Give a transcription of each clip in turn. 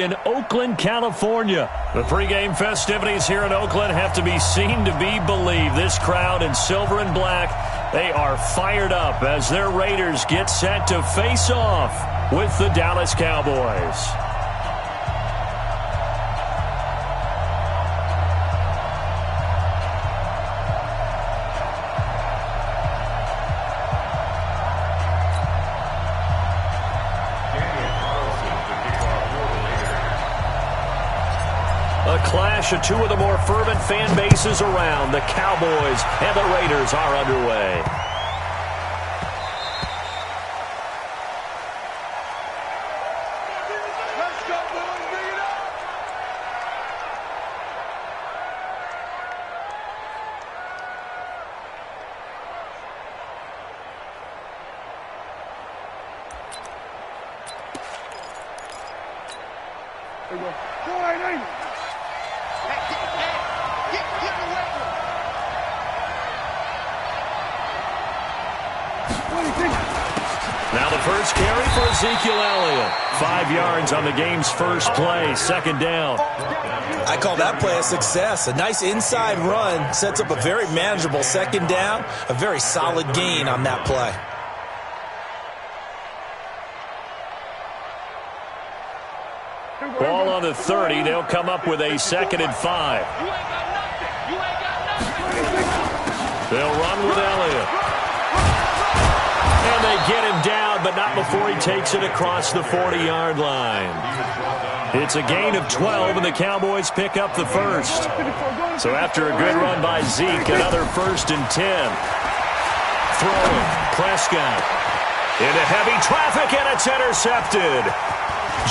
In Oakland, California. The pregame festivities here in Oakland have to be seen to be believed. This crowd in silver and black, they are fired up as their Raiders get set to face off with the Dallas Cowboys. A clash of two of the more fervent fan bases around. The Cowboys and the Raiders are underway. Let's go, boys. Bring it up. There you go. Go ahead, Now the first carry for Ezekiel Elliott. 5 yards on the game's first play, second down. I call that play a success. A nice inside run sets up a very manageable second down, a very solid gain on that play. Ball on the 30. They'll come up with a 2nd and 5. They'll run with Elliott. And they get him down, but not before he takes it across the 40-yard line. It's a gain of 12, and the Cowboys pick up the first. So after a good run by Zeke, another 1st and 10. Throwing, Prescott. Into heavy traffic, and it's intercepted.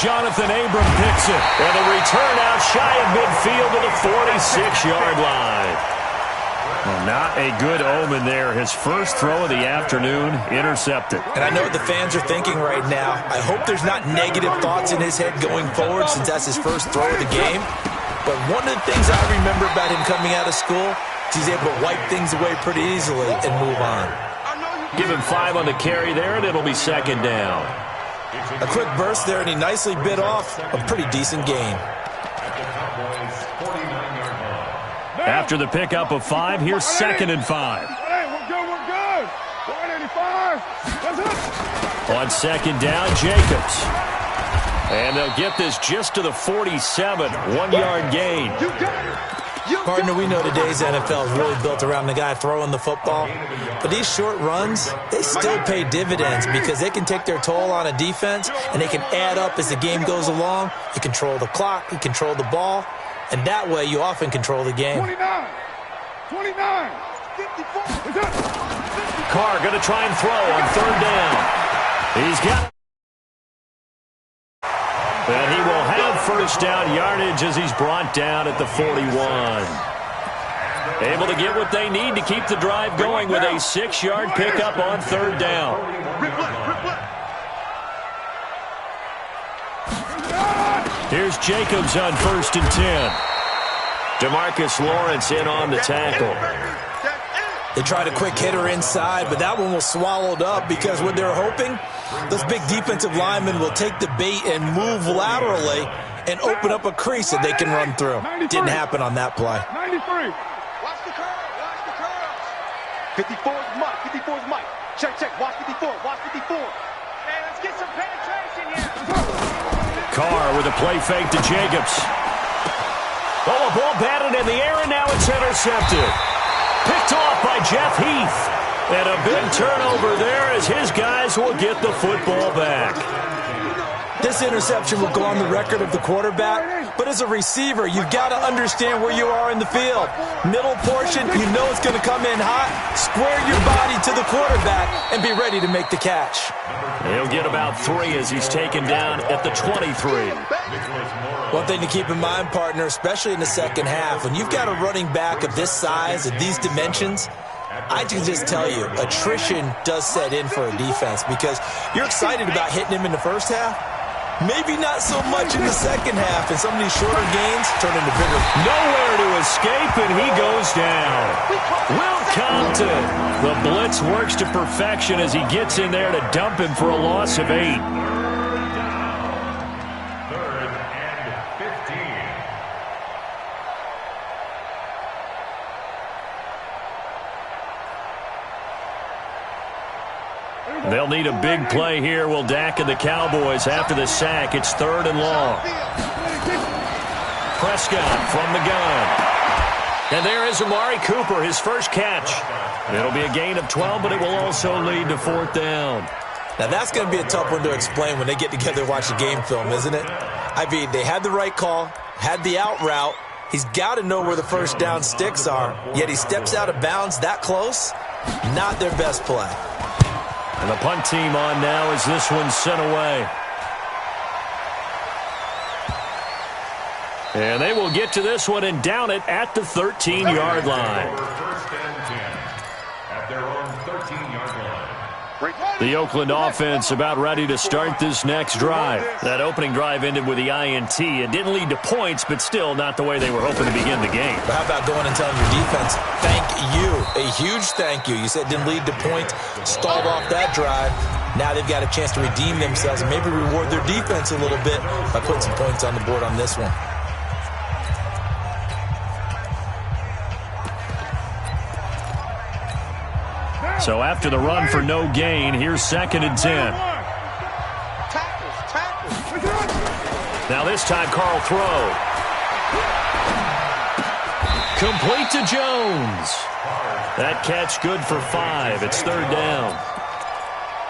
Jonathan Abram picks it, and the return out shy of midfield to the 46-yard line. Well, not a good omen there. His first throw of the afternoon intercepted. And I know what the fans are thinking right now. I hope there's not negative thoughts in his head going forward since that's his first throw of the game. But one of the things I remember about him coming out of school is he's able to wipe things away pretty easily and move on. Give him 5 on the carry there, and it'll be second down. A quick burst there, and he nicely bit off a pretty decent gain. After the pickup of 5, here's 2nd and 5. Hey, we're good. 185. That's it. On second down, Jacobs. And they'll get this just to the 47, 1-yard gain. You got it. Partner, we know today's NFL is really built around the guy throwing the football. But these short runs, they still pay dividends because they can take their toll on a defense, and they can add up as the game goes along. You control the clock, you control the ball, and that way you often control the game. 29, 59, 54. Carr going to try and throw on 3rd down. He's got... And he will have 1st down yardage as he's brought down at the 41. Able to get what they need to keep the drive going with a 6-yard pickup on 3rd down. Here's Jacobs on 1st and 10. DeMarcus Lawrence in on the tackle. They tried a quick hitter inside, but that one was swallowed up because what they're hoping, those big defensive linemen will take the bait and move laterally and open up a crease that they can run through. Didn't happen on that play. 93. Watch the curve. 54's Mike. 54's Mike. Check. Watch 54. Watch 54. Hey, let's get some penetration here. Carr with a play fake to Jacobs. Oh, a ball batted in the air, and now it's intercepted. Picked off by Jeff Heath. And a big turnover there as his guys will get the football back. This interception will go on the record of the quarterback, but as a receiver, you've got to understand where you are in the field. Middle portion, you know it's going to come in hot. Square your body to the quarterback and be ready to make the catch. He'll get about 3 as he's taken down at the 23. One thing to keep in mind, partner, especially in the second half, when you've got a running back of this size, of these dimensions, I can just tell you, attrition does set in for a defense because you're excited about hitting him in the first half. Maybe not so much in the second half, and some of these shorter gains turn into bigger. Nowhere to escape, and he goes down. Will Compton. The blitz works to perfection as he gets in there to dump him for a loss of 8. They'll need a big play here. Will Dak and the Cowboys after the sack. It's 3rd and long. Prescott from the gun. And there is Amari Cooper, his first catch. It'll be a gain of 12, but it will also lead to 4th down. Now, that's going to be a tough one to explain when they get together and watch the game film, isn't it? I mean, they had the right call, had the out route. He's got to know where the first down sticks are, yet he steps out of bounds that close. Not their best play. And the punt team on now as this one's sent away. And they will get to this one and down it at the 13-yard line. First and 10 at their own 13-yard line. The Oakland offense about ready to start this next drive. That opening drive ended with the INT. It didn't lead to points, but still not the way they were hoping to begin the game. But how about going and telling your defense, thank you, a huge thank you. You said it didn't lead to points, stalled off that drive. Now they've got a chance to redeem themselves and maybe reward their defense a little bit by putting some points on the board on this one. So after the run for no gain, here's 2nd and 10. Now this time, Carl throw. Complete to Jones. That catch good for 5. It's 3rd down.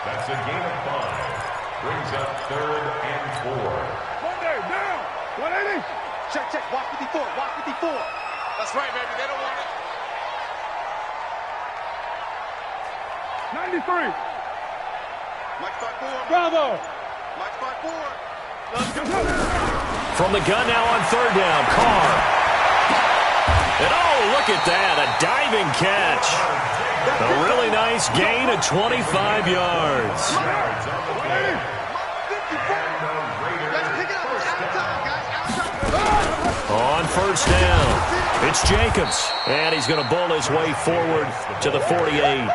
That's a gain of 5. Brings up 3rd and 4. Monday, down. 180. Check. Watch 54. Watch 54. That's right, baby. They don't want it. 93. Mike spot 4. Bravo. Mike spot 4. From the gun now on 3rd down, Carr. And oh, look at that, a diving catch. A really nice gain of 25 yards. On 1st down, it's Jacobs. And he's going to bowl his way forward to the 48.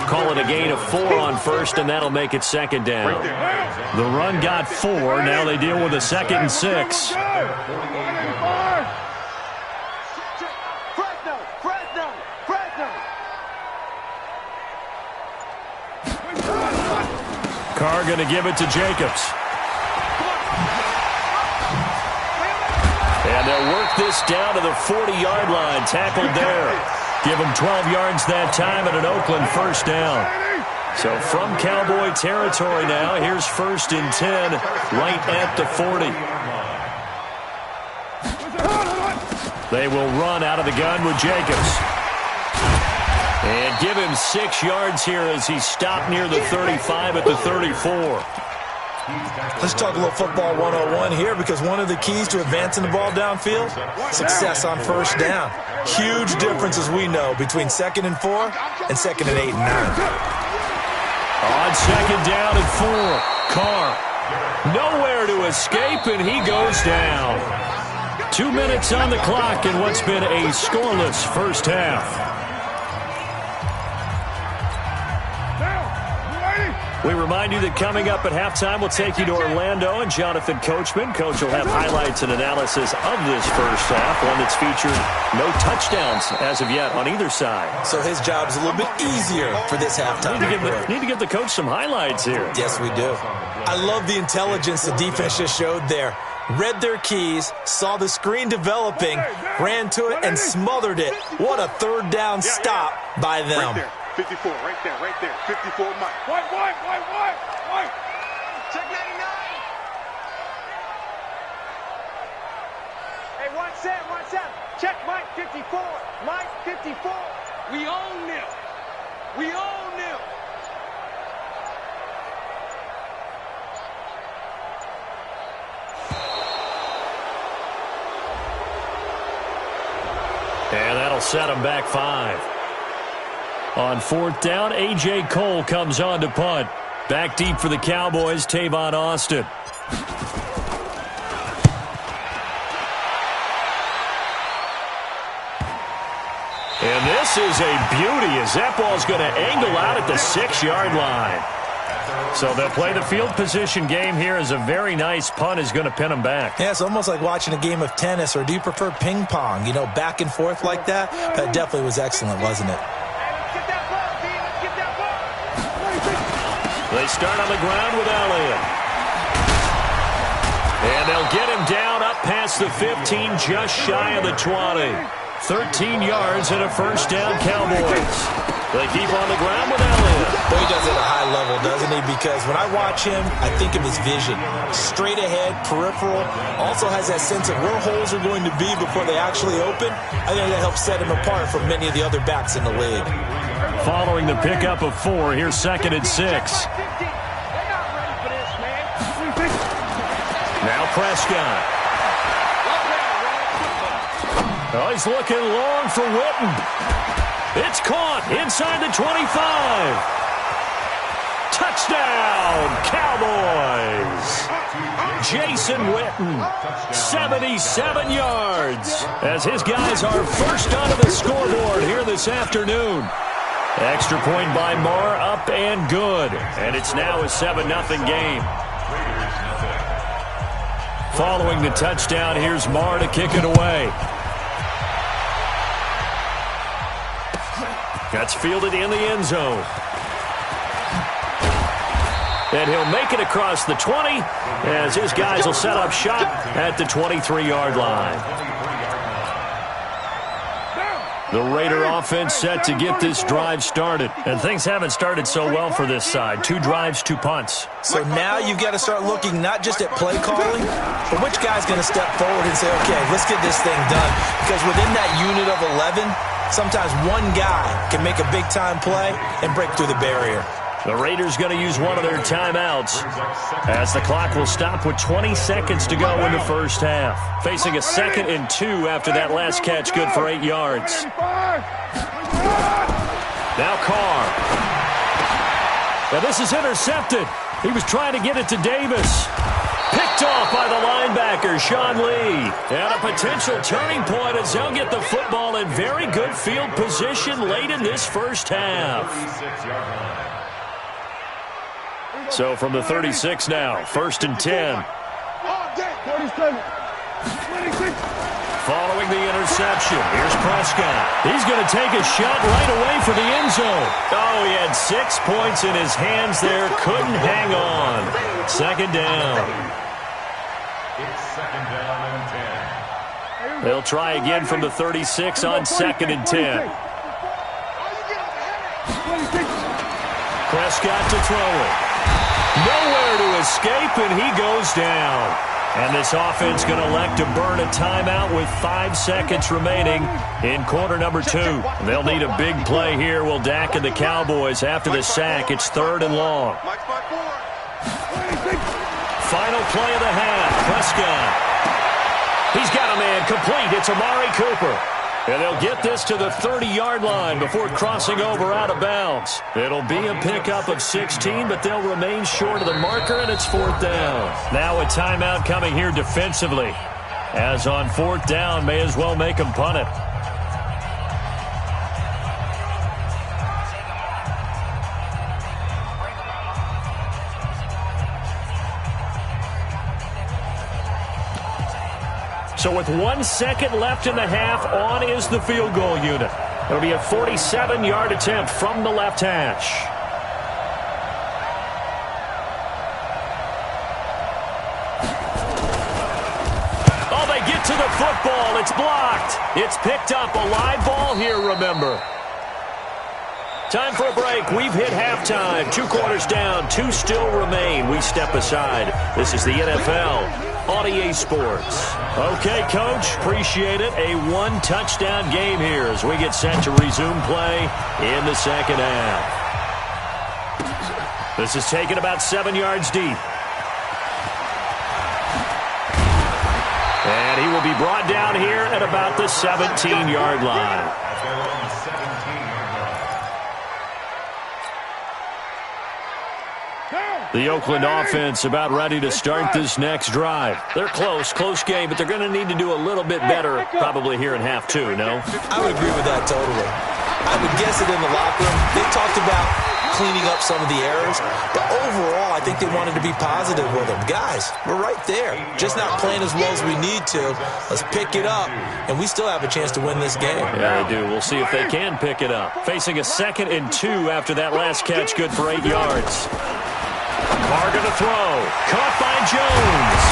Call it a gain of 4 on 1st, and that'll make it 2nd down. The run got 4. Now they deal with a 2nd and 6. Carr going to give it to Jacobs. And they'll work this down to the 40-yard line. Tackled there. Give him 12 yards that time and an Oakland 1st down. So from Cowboy territory now, here's 1st and 10 right at the 40. They will run out of the gun with Jacobs. And give him 6 yards here as he stopped near the 35 at the 34. Let's talk a little football 101 here, because one of the keys to advancing the ball downfield, success on 1st down. Huge difference, as we know, between 2nd and 4 and 2nd and 8 and 9. On 2nd down and 4, Carr nowhere to escape, and he goes down. 2 minutes on the clock in what's been a scoreless first half. We remind you that coming up at halftime, we'll take you to Orlando and Jonathan Coachman. Coach will have highlights and analysis of this first half, one that's featured no touchdowns as of yet on either side. So his job's a little bit easier for this halftime. Need to give the coach some highlights here. Yes, we do. I love the intelligence the defense just showed there. Read their keys, saw the screen developing, ran to it, and smothered it. What a 3rd down stop by them. Right there. 54, right there. 54, Mike. White. Check 99. Hey, 1-7. Check Mike 54. Mike 54. We own them. And that'll set him back 5. On 4th down, A.J. Cole comes on to punt. Back deep for the Cowboys, Tavon Austin. And this is a beauty as that ball's going to angle out at the 6-yard line. So they'll play the field position game here as a very nice punt is going to pin them back. Yeah, it's almost like watching a game of tennis, or do you prefer ping pong? You know, back and forth like that? That definitely was excellent, wasn't it? They start on the ground with Elliott. And they'll get him down up past the 15, just shy of the 20. 13 yards and a first down, Cowboys. They keep on the ground with Elliott. Well, he does it at a high level, doesn't he? Because when I watch him, I think of his vision. Straight ahead, peripheral. Also has that sense of where holes are going to be before they actually open. I think that helps set him apart from many of the other backs in the league. Following the pickup of 4, here's 2nd and 6. Now Prescott. Oh, he's looking long for Witten. It's caught inside the 25. Touchdown, Cowboys. Jason Witten, 77 yards, as his guys are first onto the scoreboard here this afternoon. Extra point by Marr, up and good. And it's now a 7-0 game. Following the touchdown, here's Marr to kick it away. That's fielded in the end zone. And he'll make it across the 20 as his guys will set up shop at the 23-yard line. The Raider offense set to get this drive started. And things haven't started so well for this side. 2 drives, 2 punts. So now you've got to start looking not just at play calling, but which guy's going to step forward and say, okay, let's get this thing done. Because within that unit of 11, sometimes one guy can make a big-time play and break through the barrier. The Raiders going to use one of their timeouts as the clock will stop with 20 seconds to go in the first half. Facing a 2nd and 2 after that last catch, good for 8 yards. Now Carr. Now this is intercepted. He was trying to get it to Davis. Picked off by the linebacker, Sean Lee. And a potential turning point as they'll get the football in very good field position late in this first half. So from the 36 now, 1st and 10. Following the interception, here's Prescott. He's going to take a shot right away for the end zone. Oh, he had 6 points in his hands there. Couldn't hang on. 2nd down. It's 2nd down and 10. They'll try again from the 36 on 2nd and 10. Prescott to throw it. Nowhere to escape, and he goes down. And this offense going to elect to burn a timeout with 5 seconds remaining in quarter number 2. They'll need a big play here. Will Dak and the Cowboys after the sack. It's 3rd and long. Final play of the half. Prescott. He's got a man complete. It's Amari Cooper. And they'll get this to the 30-yard line before crossing over out of bounds. It'll be a pickup of 16, but they'll remain short of the marker, and it's 4th down. Now a timeout coming here defensively. As on 4th down, may as well make them punt it. So with 1 second left in the half, on is the field goal unit. It'll be a 47-yard attempt from the left hash. Oh, they get to the football. It's blocked. It's picked up. A live ball here, remember. Time for a break. We've hit halftime. 2 quarters down. 2 still remain. We step aside. This is the NFL on EA Sports. Okay, Coach. Appreciate it. A 1-touchdown game here as we get set to resume play in the second half. This is taken about 7 yards deep. And he will be brought down here at about the 17-yard line. The Oakland offense about ready to start this next drive. They're close game, but they're going to need to do a little bit better probably here in half 2, no? I would agree with that totally. I would guess it in the locker room. They talked about cleaning up some of the errors, but overall, I think they wanted to be positive with them. Guys, we're right there. Just not playing as well as we need to. Let's pick it up, and we still have a chance to win this game. Yeah, they do. We'll see if they can pick it up. Facing a 2nd and 2 after that last catch, good for 8 yards. Carr going to throw. Caught by Jones.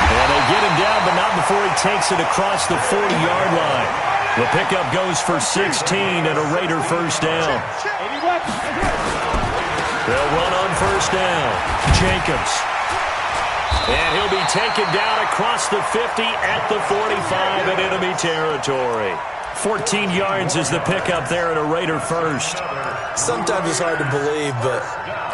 And they get him down, but not before he takes it across the 40-yard line. The pickup goes for 16 and a Raider first down. They'll run on first down. Jacobs. And he'll be taken down across the 50 at the 45 in enemy territory. 14 yards is the pickup there at a Raider first. Sometimes it's hard to believe, but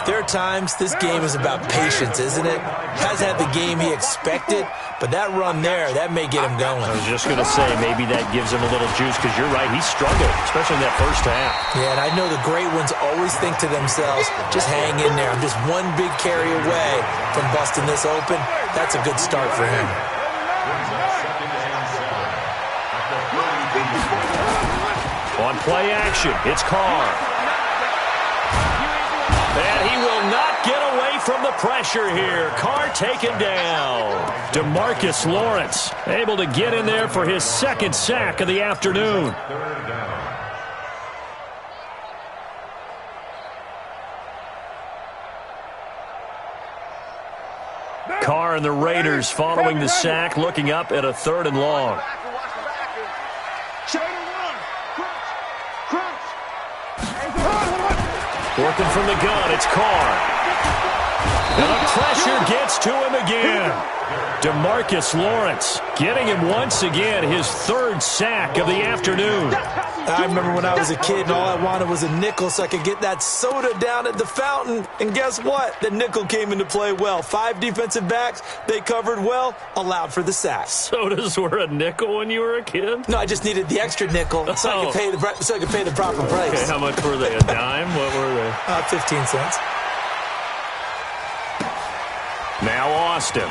there are times this game is about patience, isn't it? Has had the game he expected, but that run there, that may get him going. I was just going to say, maybe that gives him a little juice, because you're right, he struggled, especially in that first half. Yeah, and I know the great ones always think to themselves, just hang in there. I'm just one big carry away from busting this open. That's a good start for him. On play action, it's Carr. And he will not get away from the pressure here. Carr taken down. DeMarcus Lawrence able to get in there for his second sack of the afternoon. Carr and the Raiders following the sack, looking up at a 3rd and long. Working from the gun, it's Carr. And the pressure gets to him again. DeMarcus Lawrence getting him once again, his 3rd sack of the afternoon. I remember when I was a kid and all I wanted was a nickel so I could get that soda down at the fountain. And guess what? The nickel came into play well. 5 defensive backs, they covered well, allowed for the sack. Sodas were a nickel when you were a kid? No, I just needed the extra nickel so I could pay the proper price. Okay, how much were they? A dime? What were they? 15 cents. Now Austin.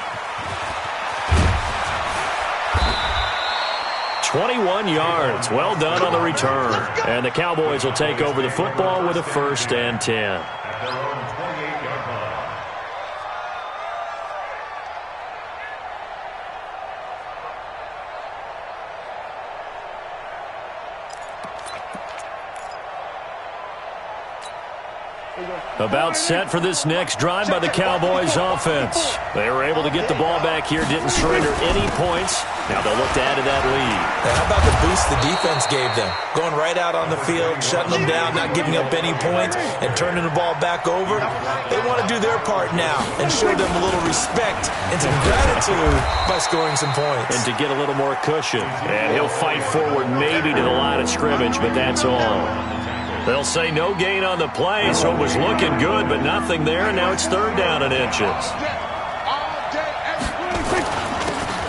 21 yards. Well done on the return. And the Cowboys will take over the football with a 1st and 10. About set for this next drive by the Cowboys offense. They were able to get the ball back here, didn't surrender any points. Now they'll look to add to that lead. And how about the boost the defense gave them? Going right out on the field, shutting them down, not giving up any points, and turning the ball back over. They want to do their part now and show them a little respect and some gratitude by scoring some points. And to get a little more cushion. And he'll fight forward maybe to the line of scrimmage, but that's all. They'll say no gain on the play, so it was looking good, but nothing there, and now it's 3rd down and inches.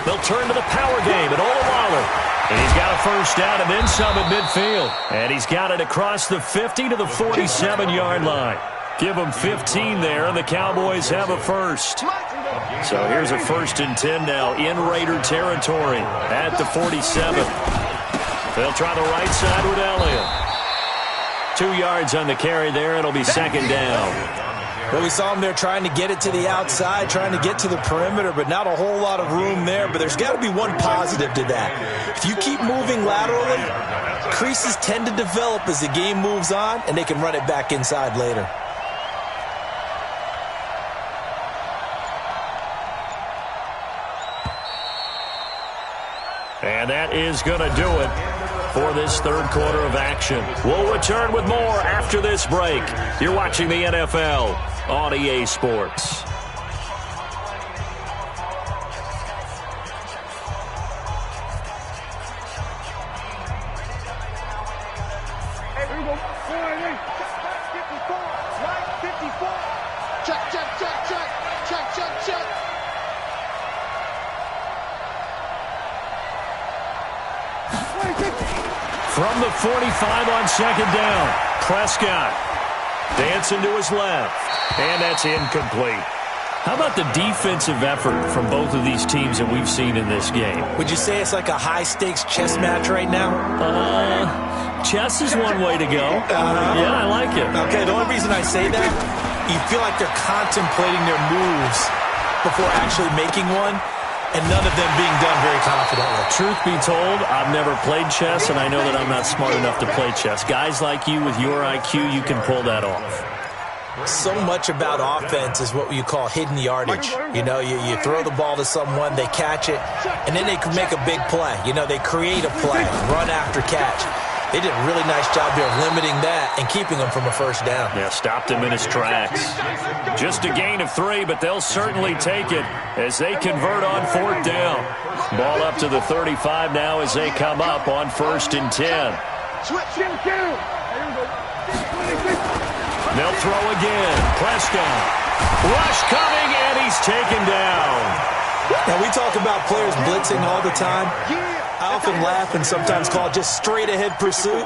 They'll turn to the power game at Olawalu. And he's got a 1st down and then some at midfield. And he's got it across the 50 to the 47-yard line. Give them 15 there, and the Cowboys have a 1st. So here's a 1st and 10 now in Raider territory at the 47. They'll try the right side with Elliott. 2 yards on the carry there. It'll be 2nd down. Well, we saw him there trying to get it to the outside, trying to get to the perimeter, but not a whole lot of room there. But there's got to be one positive to that. If you keep moving laterally, creases tend to develop as the game moves on, and they can run it back inside later. And that is going to do it for this 3rd quarter of action. We'll return with more after this break. You're watching the NFL on EA Sports. Hey, here we go. Right 54. Check, check, check, check. Check, check, check. From the 45 on 2nd down, Prescott dancing to his left, and that's incomplete. How about the defensive effort from both of these teams that we've seen in this game? Would you say it's like a high-stakes chess match right now? Chess is one way to go. Yeah, I like it. Okay, the only reason I say that, you feel like they're contemplating their moves before actually making one, and none of them being done very confidently. Truth be told, I've never played chess, and I know that I'm not smart enough to play chess. Guys like you with your IQ, you can pull that off. So much about offense is what you call hidden yardage. You know, you throw the ball to someone, they catch it, and then they can make a big play. You know, they create a play, run after catch. They did a really nice job here of limiting that and keeping him from a first down. Yeah, stopped him in his tracks. Just a gain of 3, but they'll certainly take it as they convert on 4th down. Ball up to the 35 now as they come up on 1st and 10. They'll throw again. Prescott. Rush coming, and he's taken down. Now, we talk about players blitzing all the time. I often laugh and sometimes call it just straight-ahead pursuit.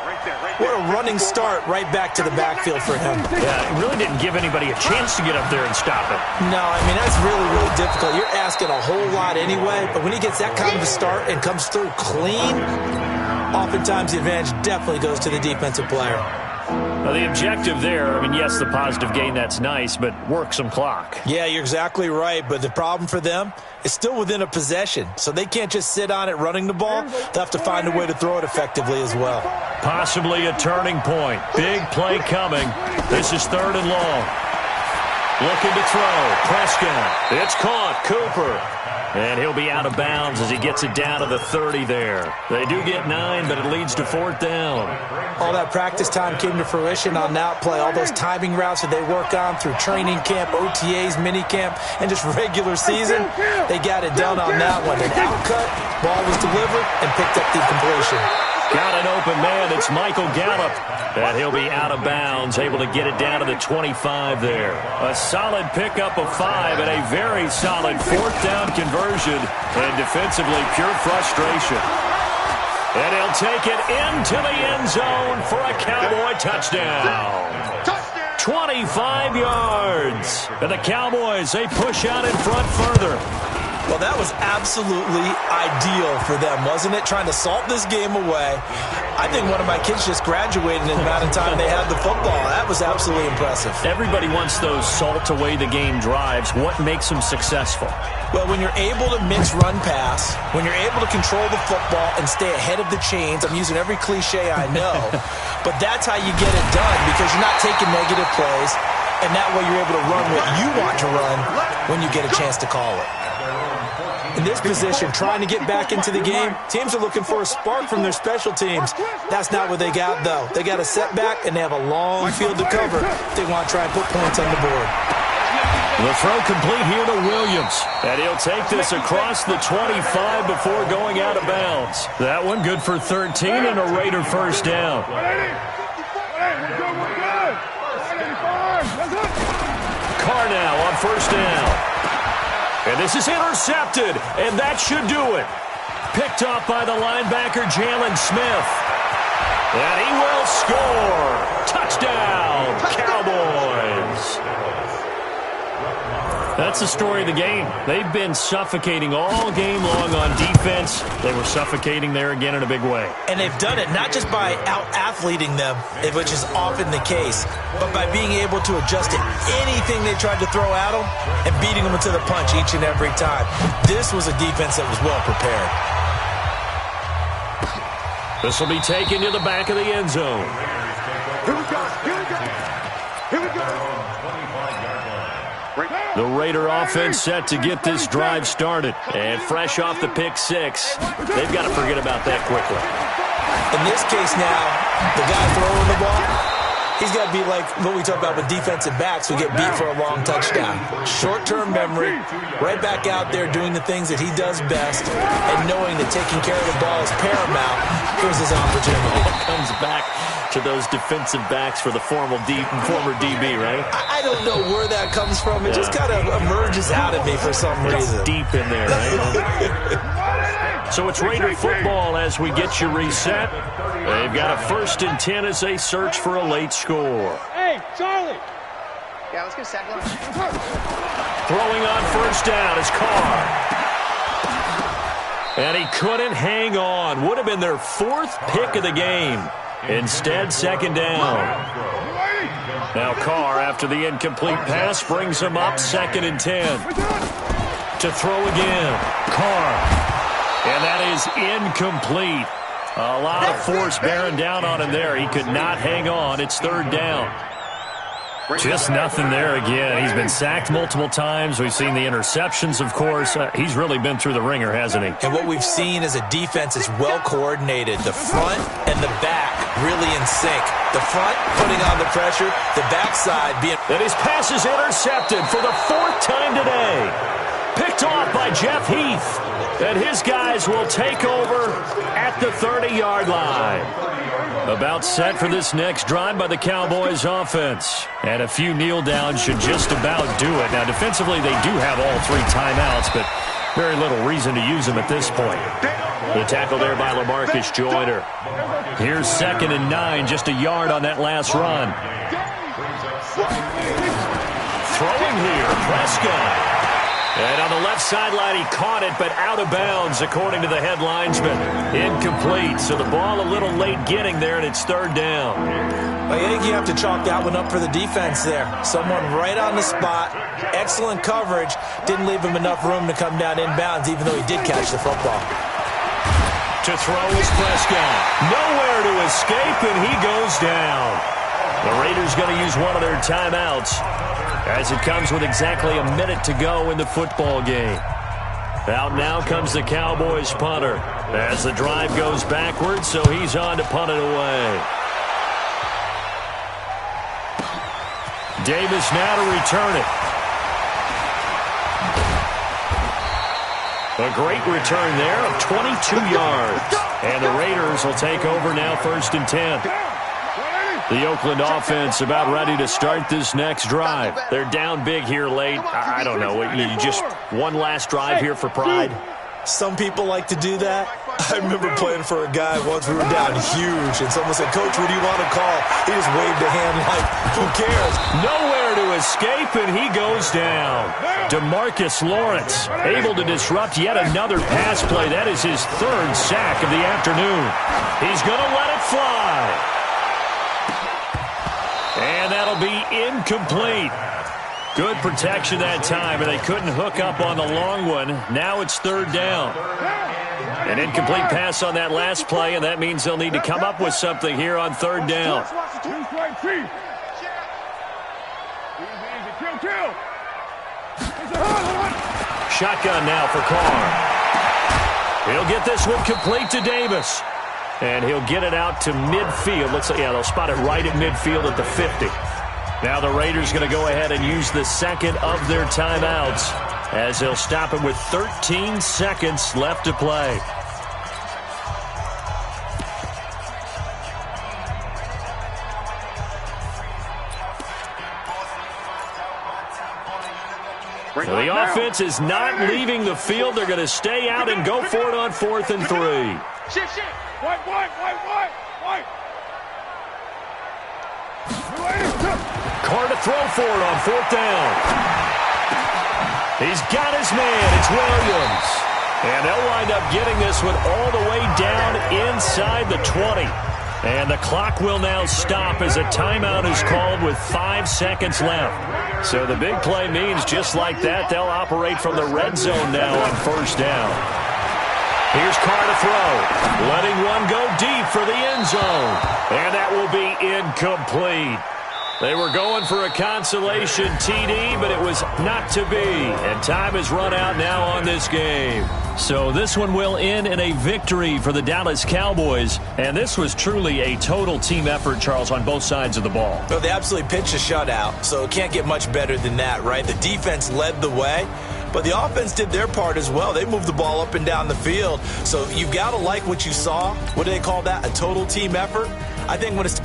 What a running start right back to the backfield for him. Yeah, it really didn't give anybody a chance to get up there and stop it. No, I mean, that's really, really difficult. You're asking a whole lot anyway, but when he gets that kind of a start and comes through clean, oftentimes the advantage definitely goes to the defensive player. Now, the objective there, I mean, yes, the positive gain, that's nice, but work some clock. Yeah, you're exactly right, but the problem for them is still within a possession, so they can't just sit on it running the ball. They'll have to find a way to throw it effectively as well. Possibly a turning point. Big play coming. This is 3rd and long. Looking to throw. Prescott. It's caught. Cooper. And he'll be out of bounds as he gets it down to the 30 there. They do get 9, but it leads to 4th down. All that practice time came to fruition on that play. All those timing routes that they work on through training camp, OTAs, minicamp, and just regular season, they got it done on that one. An outcut, ball was delivered, and picked up the completion. Got an open man. It's Michael Gallup. And he'll be out of bounds, able to get it down to the 25 there. A solid pickup of 5 and a very solid 4th down conversion. And defensively, pure frustration. And he'll take it into the end zone for a Cowboy touchdown. 25 yards. And the Cowboys, they push out in front further. Well, that was absolutely ideal for them, wasn't it? Trying to salt this game away. I think one of my kids just graduated in the amount of time they had the football. That was absolutely impressive. Everybody wants those salt away the game drives. What makes them successful? Well, when you're able to mix run-pass, when you're able to control the football and stay ahead of the chains, I'm using every cliche I know, but that's how you get it done because you're not taking negative plays, and that way you're able to run what you want to run when you get a chance to call it. In this position, trying to get back into the game, teams are looking for a spark from their special teams. That's not what they got, though. They got a setback, and they have a long field to cover if they want to try and put points on the board. The throw complete here to Williams. And he'll take this across the 25 before going out of bounds. That one good for 13 and a Raider first down. Carr now on first down. And this is intercepted, and that should do it. Picked off by the linebacker, Jalen Smith. And he will score. Touchdown, Cowboys. That's the story of the game. They've been suffocating all game long on defense. They were suffocating there again in a big way. And they've done it not just by out-athleting them, which is often the case, but by being able to adjust to anything they tried to throw at them and beating them to the punch each and every time. This was a defense that was well prepared. This will be taken to the back of the end zone. Here we go. Here we go. Here we go. The Raider offense set to get this drive started. And fresh off the pick 6, they've got to forget about that quickly. In this case now, the guy throwing the ball, he's got to be like what we talk about with defensive backs who get beat for a long touchdown. Short-term memory, right back out there doing the things that he does best, and knowing that taking care of the ball is paramount. Here's his opportunity. Comes back to those defensive backs for the former DB, right? I don't know where that comes from. It just kind of emerges out of me for some reason. It's deep in there, right? So it's Raider football as we get you reset. They've got a 1st and 10 as they search for a late score. Hey, Charlie. Yeah, let's get a sack lunch. Throwing on first down is Carr. And he couldn't hang on. Would have been their 4th pick of the game. Instead, 2nd down. Now Carr, after the incomplete pass, brings him up 2nd and 10. To throw again. Carr. And that is incomplete. A lot of force bearing down on him there. He could not hang on. It's 3rd down. Just nothing there again. He's been sacked multiple times. We've seen the interceptions, of course. He's really been through the ringer, hasn't he? And what we've seen as a defense is well coordinated. The front and the back really in sync. The front putting on the pressure, the backside being... And his pass is intercepted for the 4th time today. Picked off by Jeff Heath. And his guys will take over at the 30-yard line. About set for this next drive by the Cowboys offense. And a few kneel downs should just about do it. Now, defensively, they do have all 3 timeouts, but very little reason to use them at this point. The tackle there by LaMarcus Joyner. Here's 2nd and 9, just a yard on that last run. Throwing here, Prescott. And on the left sideline, he caught it, but out of bounds, according to the head linesman. Incomplete, so the ball a little late getting there, and it's 3rd down. I think you have to chalk that one up for the defense there. Someone right on the spot, excellent coverage, didn't leave him enough room to come down inbounds, even though he did catch the football. To throw is Prescott. Nowhere to escape, and he goes down. The Raiders going to use one of their timeouts, as it comes with exactly a minute to go in the football game. Out now comes the Cowboys punter as the drive goes backwards, so he's on to punt it away. Davis now to return it. A great return there of 22 yards. And the Raiders will take over now 1st and 10. The Oakland offense about ready to start this next drive. They're down big here late. I don't know. You just one last drive here for pride? Some people like to do that. I remember playing for a guy once. We were down huge, and someone said, "Coach, what do you want to call?" He just waved a hand like, who cares? Nowhere to escape, and he goes down. DeMarcus Lawrence able to disrupt yet another pass play. That is his 3rd sack of the afternoon. He's going to let it fly. And that'll be incomplete. Good protection that time, and they couldn't hook up on the long one. Now it's 3rd down. An incomplete pass on that last play, and that means they'll need to come up with something here on 3rd down. Shotgun now for Carr. He'll get this one complete to Davis. And he'll get it out to midfield. Looks like, yeah, they'll spot it right at midfield at the 50. Now the Raiders going to go ahead and use the 2nd of their timeouts as they'll stop it with 13 seconds left to play. So the offense is not leaving the field. They're going to stay out and go for it on 4th and 3. Shift. White. Carr to throw for it on 4th down. He's got his man. It's Williams. And they'll wind up getting this one all the way down inside the 20. And the clock will now stop as a timeout is called with 5 seconds left. So the big play means just like that, they'll operate from the red zone now on 1st down. Here's Carr to throw. Letting one go deep for the end zone. And that will be incomplete. They were going for a consolation TD, but it was not to be. And time has run out now on this game. So this one will end in a victory for the Dallas Cowboys. And this was truly a total team effort, Charles, on both sides of the ball. Well, they absolutely pitched a shutout, so it can't get much better than that, right? The defense led the way, but the offense did their part as well. They moved the ball up and down the field. So you've got to like what you saw. What do they call that? A total team effort? I think when it's...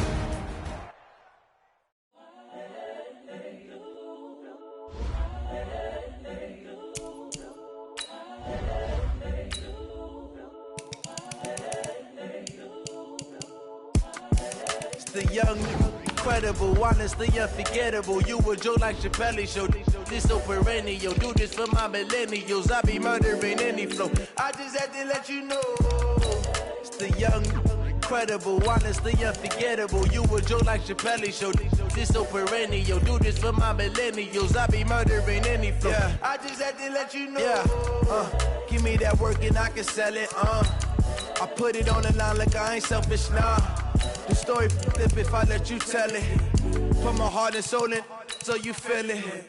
The young, incredible, honestly unforgettable. You a Joe like Chappelle show. This so perennial. Do this for my millennials. I be murdering any flow. I just had to let you know. It's the young, incredible, honestly unforgettable. You a Joe like Chappelle show. This so perennial. Do this for my millennials. I be murdering any flow. Yeah. I just had to let you know. Yeah. Give me that work and I can sell it. I put it on the line like I ain't selfish, nah. The story flip if I let you tell it. Put my heart and soul in, so you feel it.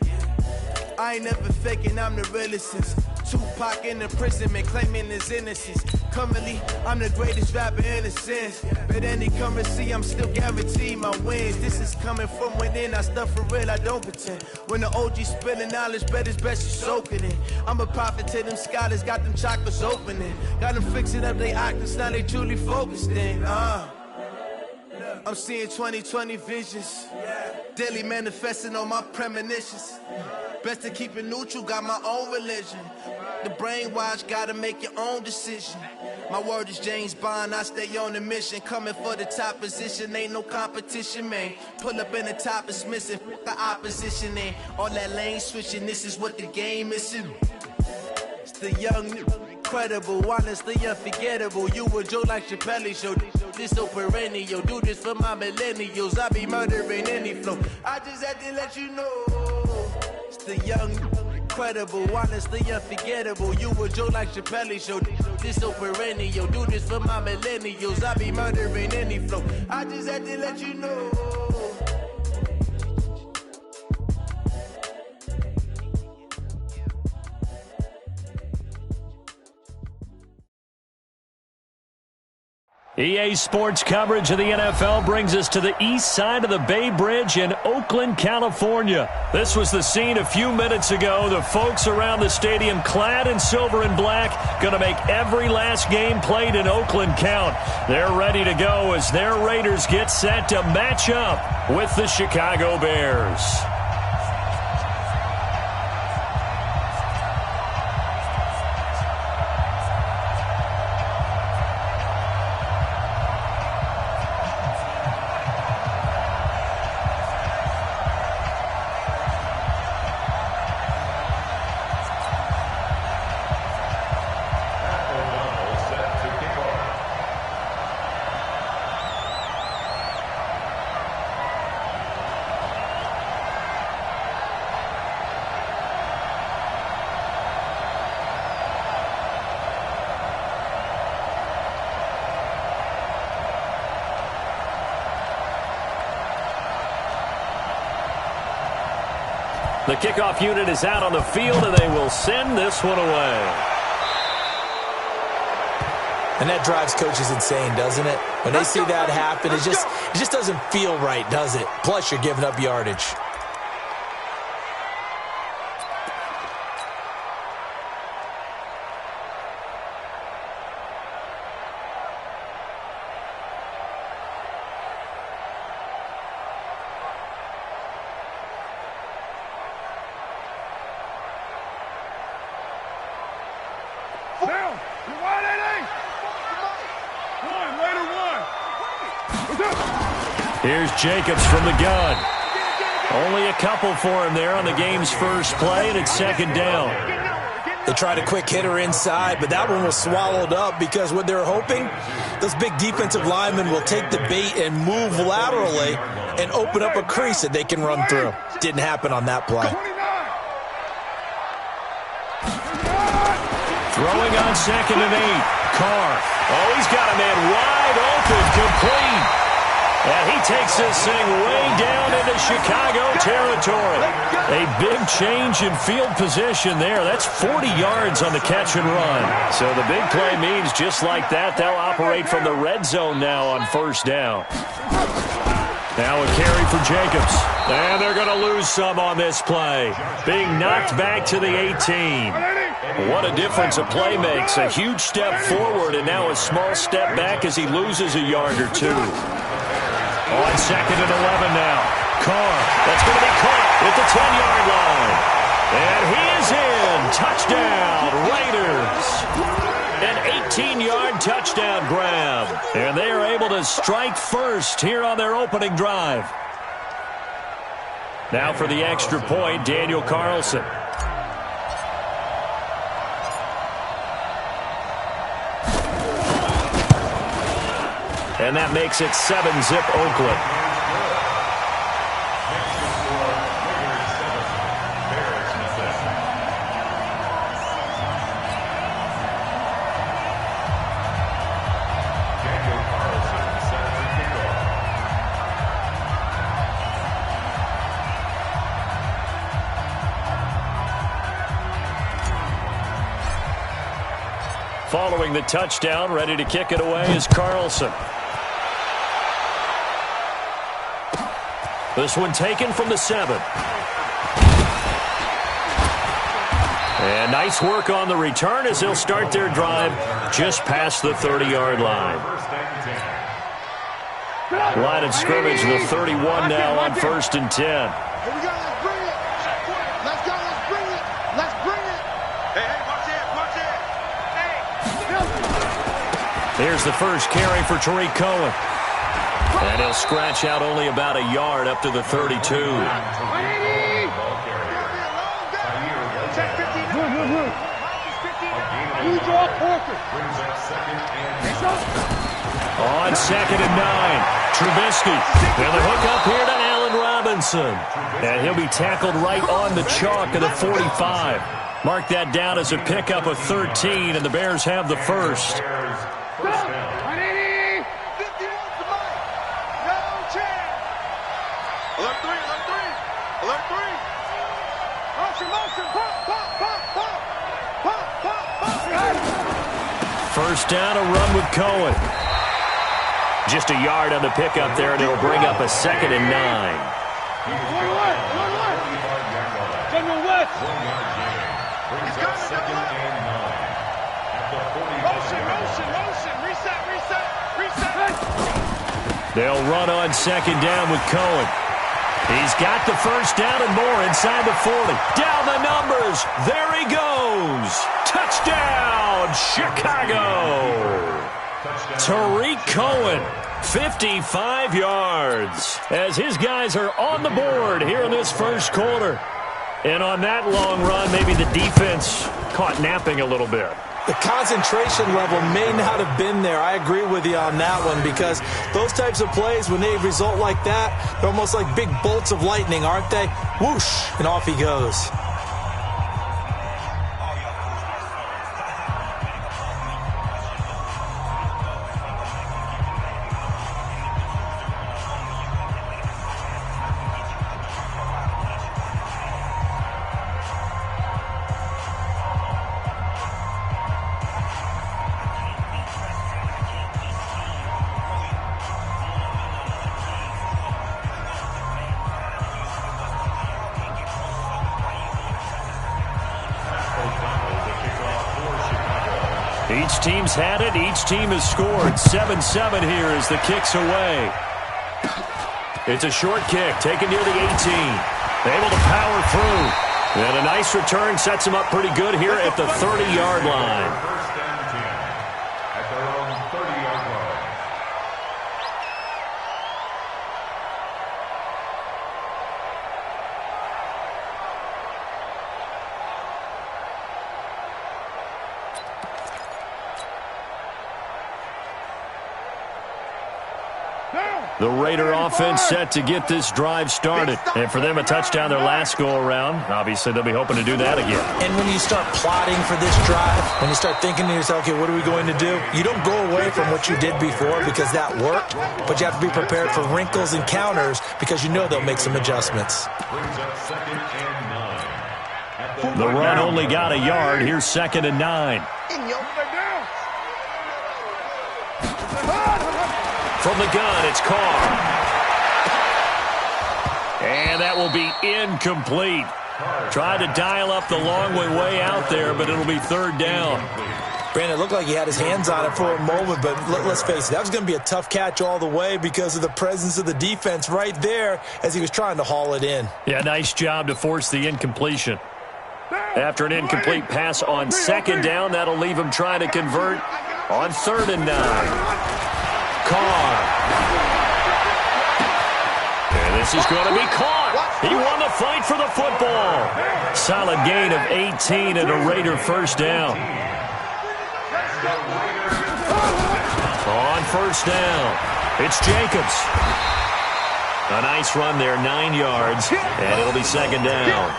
I ain't never faking, I'm the realest since Tupac in the prison, man, claiming his innocence. Currently, I'm the greatest rapper in a sense. But any currency, I'm still guaranteed my wins. This is coming from within, I stuff for real, I don't pretend. When the OG spilling knowledge, bet it's best you soak it in. I'm a prophet to them scholars, got them chakras opening. Got them fixing up they octaves, now they truly focused in. I'm seeing 2020 visions. Daily manifesting on my premonitions. Best to keep it neutral, got my own religion. The brainwash, gotta make your own decision. My word is James Bond, I stay on the mission. Coming for the top position, ain't no competition, man. Pull up in the top is missing, the opposition ain't. All that lane switching, this is what the game is. It's the young, incredible, honestly unforgettable. You a Joe like Chappelle show. This so perennial, do this for my millennials. I be murdering any flow. I just had to let you know. It's the young, incredible, honestly unforgettable. You a Joe like Chappelle show. This so perennial, do this for my millennials. I be murdering any flow. I just had to let you know. EA Sports coverage of the NFL brings us to the east side of the Bay Bridge in Oakland, California. This was the scene a few minutes ago. The folks around the stadium clad in silver and black going to make every last game played in Oakland count. They're ready to go as their Raiders get set to match up with the Chicago Bears. The kickoff unit is out on the field, and they will send this one away. And that drives coaches insane, doesn't it? When they see that happen, it just doesn't feel right, does it? Plus, you're giving up yardage. Here's Jacobs from the gun. Only a couple for him there on the game's first play, and it's second down. They tried a quick hitter inside, but that one was swallowed up because what they're hoping, those big defensive linemen will take the bait and move laterally and open up a crease that they can run through. Didn't happen on that play. Throwing on 2nd and 8. Carr. Oh, he's got a man wide open, complete. And he takes this thing way down into Chicago territory. A big change in field position there. That's 40 yards on the catch and run. So the big play means just like that, they'll operate from the red zone now on first down. Now a carry for Jacobs. And they're going to lose some on this play. Being knocked back to the 18. What a difference a play makes. A huge step forward and now a small step back as he loses a yard or two. On 2nd and 11 now. Carr, that's going to be caught at the 10-yard line. And he is in. Touchdown, Raiders. An 18-yard touchdown grab. And they are able to strike first here on their opening drive. Now for the extra point, Daniel Carlson. And that makes it 7-zip Oakland. Following the touchdown, ready to kick it away is Carlson. This one taken from the 7. And nice work on the return as they'll start their drive just past the 30-yard line. Line of scrimmage, the 31 now on 1st and 10. Here we go, let's bring it. Let's go, let's bring it. Let's bring it. Hey, watch it, watch it. Hey. There's the first carry for Tariq Cohen. And he'll scratch out only about a yard up to the 32. On 2nd and 9, Trubisky. And the hook up here to Allen Robinson. And he'll be tackled right on the chalk of the 45. Mark that down as a pickup of 13, and the Bears have the first. First down, a run with Cohen. Just a yard on the pickup there, and it'll bring up a 2nd and 9. They'll run on 2nd down with Cohen. He's got the first down and more inside the 40. Down the numbers. There he goes. Touchdown, Chicago. Tariq Cohen, 55 yards, as his guys are on the board here in this first quarter. And on that long run, maybe the defense caught napping a little bit. The concentration level may not have been there. I agree with you on that one, because those types of plays, when they result like that, they're almost like big bolts of lightning, aren't they? Whoosh, and off he goes. Each team's had it. Each team has scored. 7-7 here as the kick's away. It's a short kick taken near the 18. Able to power through. And a nice return sets him up pretty good here at the 30-yard line. First and 10 at their own 30-yard line. The Raider offense set to get this drive started. And for them, a touchdown their last go-around. Obviously, they'll be hoping to do that again. And when you start plotting for this drive, when you start thinking to yourself, okay, what are we going to do? You don't go away from what you did before because that worked, but you have to be prepared for wrinkles and counters because you know they'll make some adjustments. Brings up 2nd and 9. The run only got a yard. Here's 2nd and 9. From the gun, it's Carr. And that will be incomplete. Tried to dial up the long way out there, but it'll be 3rd down. Brandon, it looked like he had his hands on it for a moment, but let's face it, that was going to be a tough catch all the way because of the presence of the defense right there as he was trying to haul it in. Yeah, nice job to force the incompletion. After an incomplete pass on 2nd down, that'll leave him trying to convert on 3rd and 9. Carr. And this is going to be caught. He won the fight for the football. Solid gain of 18 and a Raider first down. On 1st down, it's Jacobs. A nice run there, 9 yards, and it'll be 2nd down.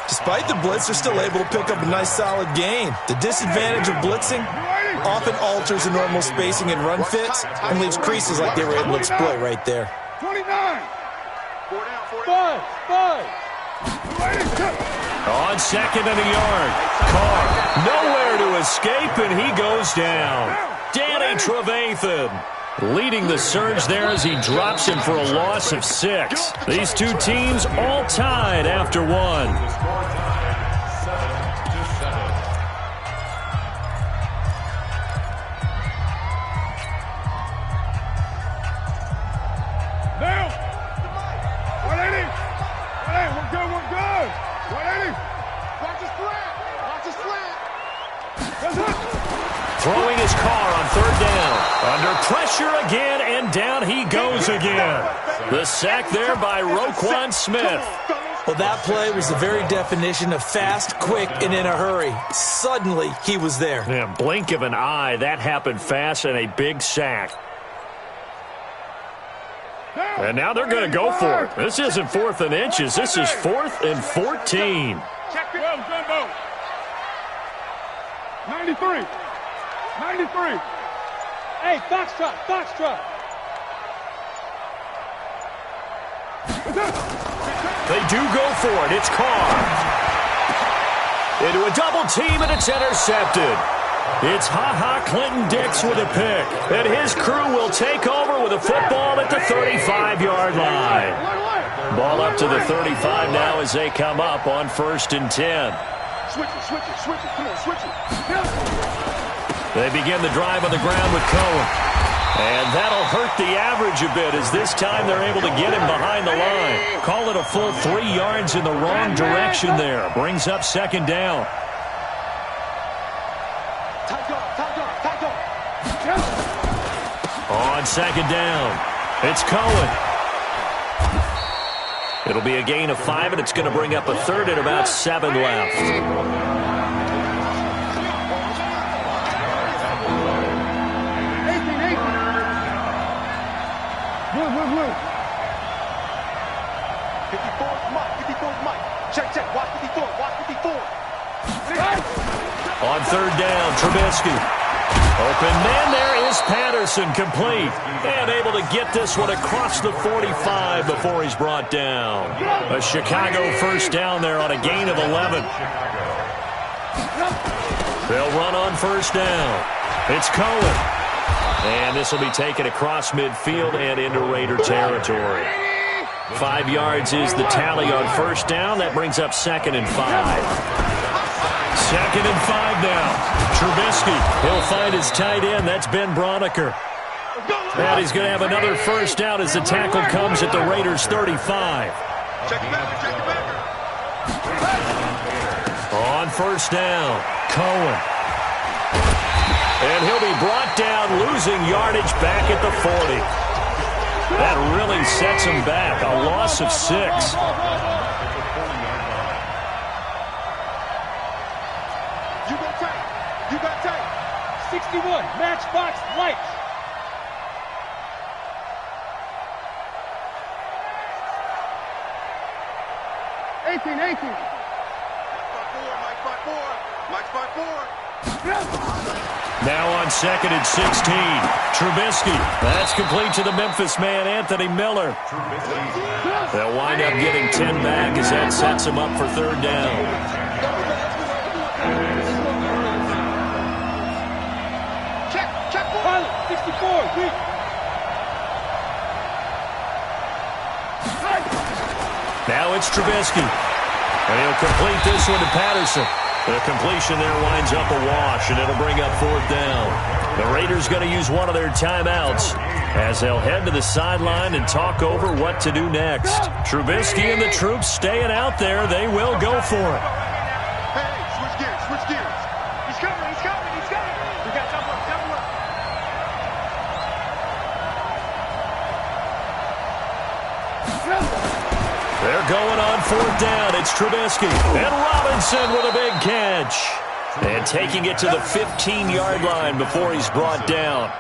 Despite the blitz, they're still able to pick up a nice solid gain. The disadvantage of blitzing often alters the normal spacing and run fits and leaves creases like they were able to exploit right there. 29. 4 down, 4 down. 5. On second and a yard. Carr nowhere to escape, and he goes down. Danny Trevathan leading the surge there as he drops him for a loss of 6. These two teams all tied after one. Throwing his Carr on third down. Under pressure again, and down he goes again. The sack there by Roquan Smith. Well, that play was the very definition of fast, quick, and in a hurry. Suddenly, he was there. Man, blink of an eye, that happened fast, and a big sack. And now they're going to go for it. This isn't 4th and inches. This is 4th and 14. Check it. 93. 93. Hey, Foxtrot. They do go for it. It's Carr. Into a double team, and it's intercepted. It's Ha-Ha Clinton-Dix with a pick. And his crew will take over with a football at the 35-yard line. Ball up to the 35 now as they come up on 1st and 10. Switch it. Come on, switch it. They begin the drive on the ground with Cohen. And that'll hurt the average a bit as this time they're able to get him behind the line. Call it a full 3 yards in the wrong direction there. Brings up 2nd down. On 2nd down, it's Cohen. It'll be a gain of 5, and it's going to bring up a 3rd and about 7 left. On 3rd down, Trubisky. Open man there is Patterson, complete. And able to get this one across the 45 before he's brought down. A Chicago 1st down there on a gain of 11. They'll run on 1st down. It's Cohen. And this will be taken across midfield and into Raider territory. 5 yards is the tally on 1st down. That brings up 2nd and 5. 2nd and 5 now. Trubisky, he'll find his tight end. That's Ben Broniker. And he's going to have another 1st down as the tackle comes at the Raiders' 35. On 1st down, Cohen. And he'll be brought down, losing yardage back at the 40. That really sets him back. A loss of 6. You got tight. 61, matchbox lights. Now on 2nd and 16, Trubisky. That's complete to the Memphis man, Anthony Miller. They'll wind up getting 10 back as that sets him up for 3rd down. Now it's Trubisky. And he'll complete this one to Patterson. The completion there winds up a wash, and it'll bring up 4th down. The Raiders going to use one of their timeouts as they'll head to the sideline and talk over what to do next. Trubisky and the troops staying out there. They will go for it. Hey, switch gears. He's coming. We got double up. They're going on 4th down. It's Trubisky. And Robinson with a big catch. And taking it to the 15-yard line before he's brought down.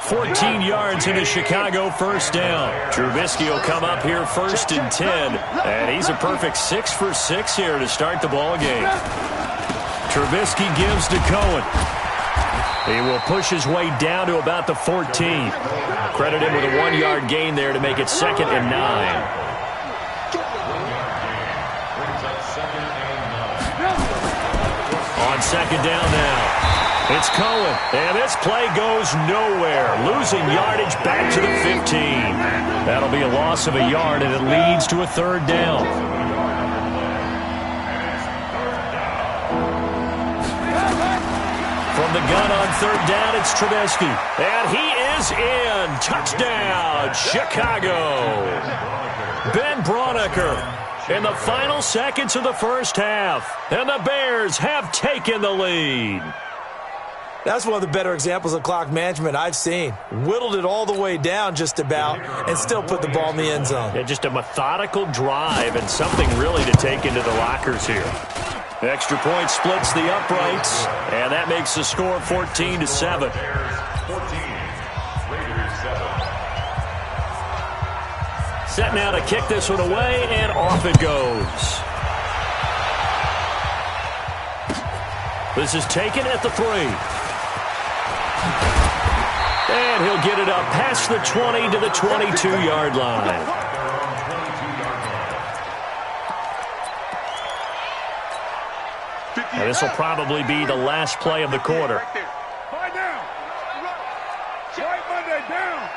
14 yards in a Chicago 1st down. Trubisky will come up here 1st and 10. And he's a perfect 6 for 6 here to start the ball game. Trubisky gives to Cohen. He will push his way down to about the 14. Credit him with a 1-yard gain there to make it 2nd and 9. on second down now. It's Cohen, and this play goes nowhere, losing yardage back to the 15. That'll be a loss of a yard, and it leads to a third down. From the gun on third down, it's Trubisky, and he is in. Touchdown, Chicago. Ben Braunecker in the final seconds of the first half, and the Bears have taken the lead. That's one of the better examples of clock management I've seen. Whittled it all the way down just about and still put the ball in the end zone. Yeah, just a methodical drive and something really to take into the lockers here. The extra point splits the uprights, and that makes the score 14-7. Set now to kick this one away, and off it goes. This is taken at the 3. And he'll get it up past the 20 to the 22-yard line. And this will probably be the last play of the quarter. Find down. Right Monday down.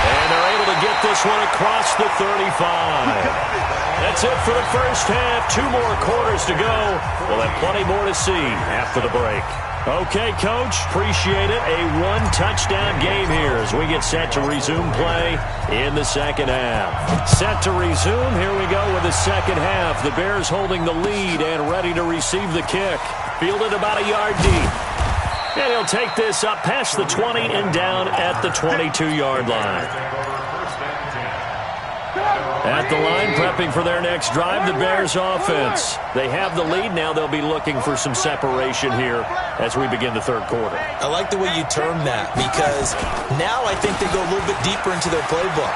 And they're able to get this one across the 35. That's it for the first half. 2 more quarters to go. We'll have plenty more to see after the break. Okay, Coach, appreciate it. A 1-touchdown game here as we get set to resume play in the second half. Set to resume. Here we go with the second half. The Bears holding the lead and ready to receive the kick. Fielded about a yard deep. And he'll take this up past the 20 and down at the 22-yard line. At the line, prepping for their next drive, the Bears offense. They have the lead. Now they'll be looking for some separation here as we begin the third quarter. I like the way you termed that because now I think they go a little bit deeper into their playbook.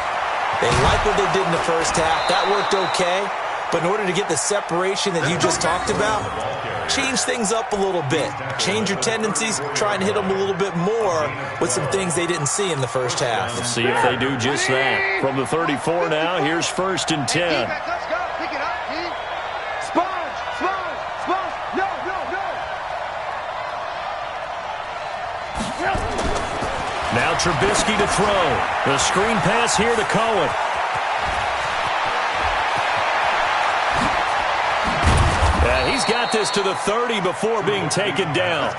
They like what they did in the first half. That worked okay. But in order to get the separation that you just talked about, change things up a little bit. Change your tendencies. Try and hit them a little bit more with some things they didn't see in the first half. Let's see if they do just that. From the 34 now, here's 1st and 10. Let's go. Pick it up, P. Sponge. No. Now Trubisky to throw. The screen pass here to Cohen. He's got this to the 30 before being taken down.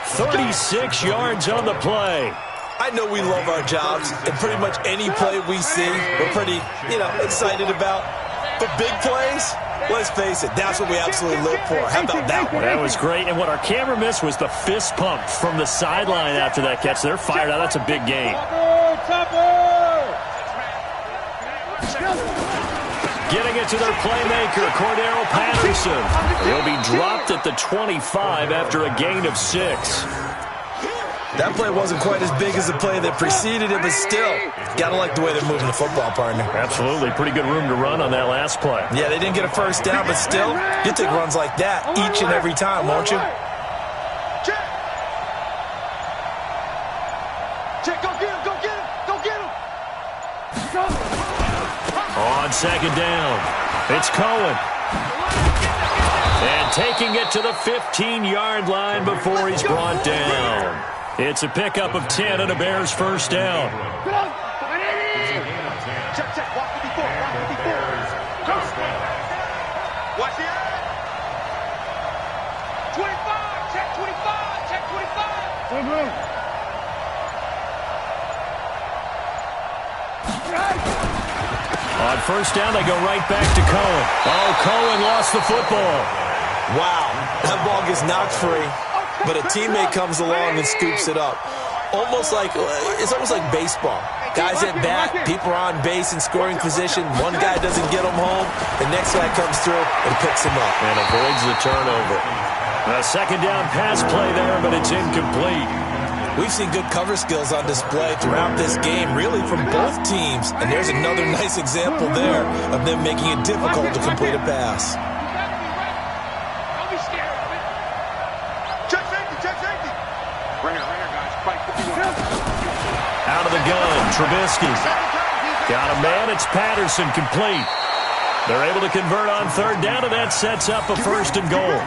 36 yards on the play. I know we love our jobs, and pretty much any play we see, we're pretty, excited about. But big plays, let's face it, that's what we absolutely live for. How about that one? That was great, and what our camera missed was the fist pump from the sideline after that catch. They're fired out. That's a big game. Getting it to their playmaker, Cordero Patterson. He'll be dropped at the 25 after a gain of 6. That play wasn't quite as big as the play that preceded it, but still, gotta like the way they're moving the football, partner. Absolutely. Pretty good room to run on that last play. Yeah, they didn't get a first down, but still, you take runs like that each and every time, won't you? Check, go get him. On second down, it's Cohen. And taking it to the 15-yard line before he's brought down. It's a pickup of 10 and a Bears first down. Check. Watch 54. Watch the eye. 25. Check 25. On first down, they go right back to Cohen. Oh, Cohen lost the football. Wow, that ball gets knocked free, but a teammate comes along and scoops it up. It's almost like baseball. Guys at bat, people are on base in scoring position. One guy doesn't get them home. The next guy comes through and picks him up. And avoids the turnover. A second down pass play there, but it's incomplete. We've seen good cover skills on display throughout this game, really from both teams. And there's another nice example there of them making it difficult to complete a pass. Don't be scared of it. Check safety. Ringer, guys. Fight 51. Out of the gun, Trubisky. Got a man. It's Patterson, complete. They're able to convert on third down, and that sets up a first and goal.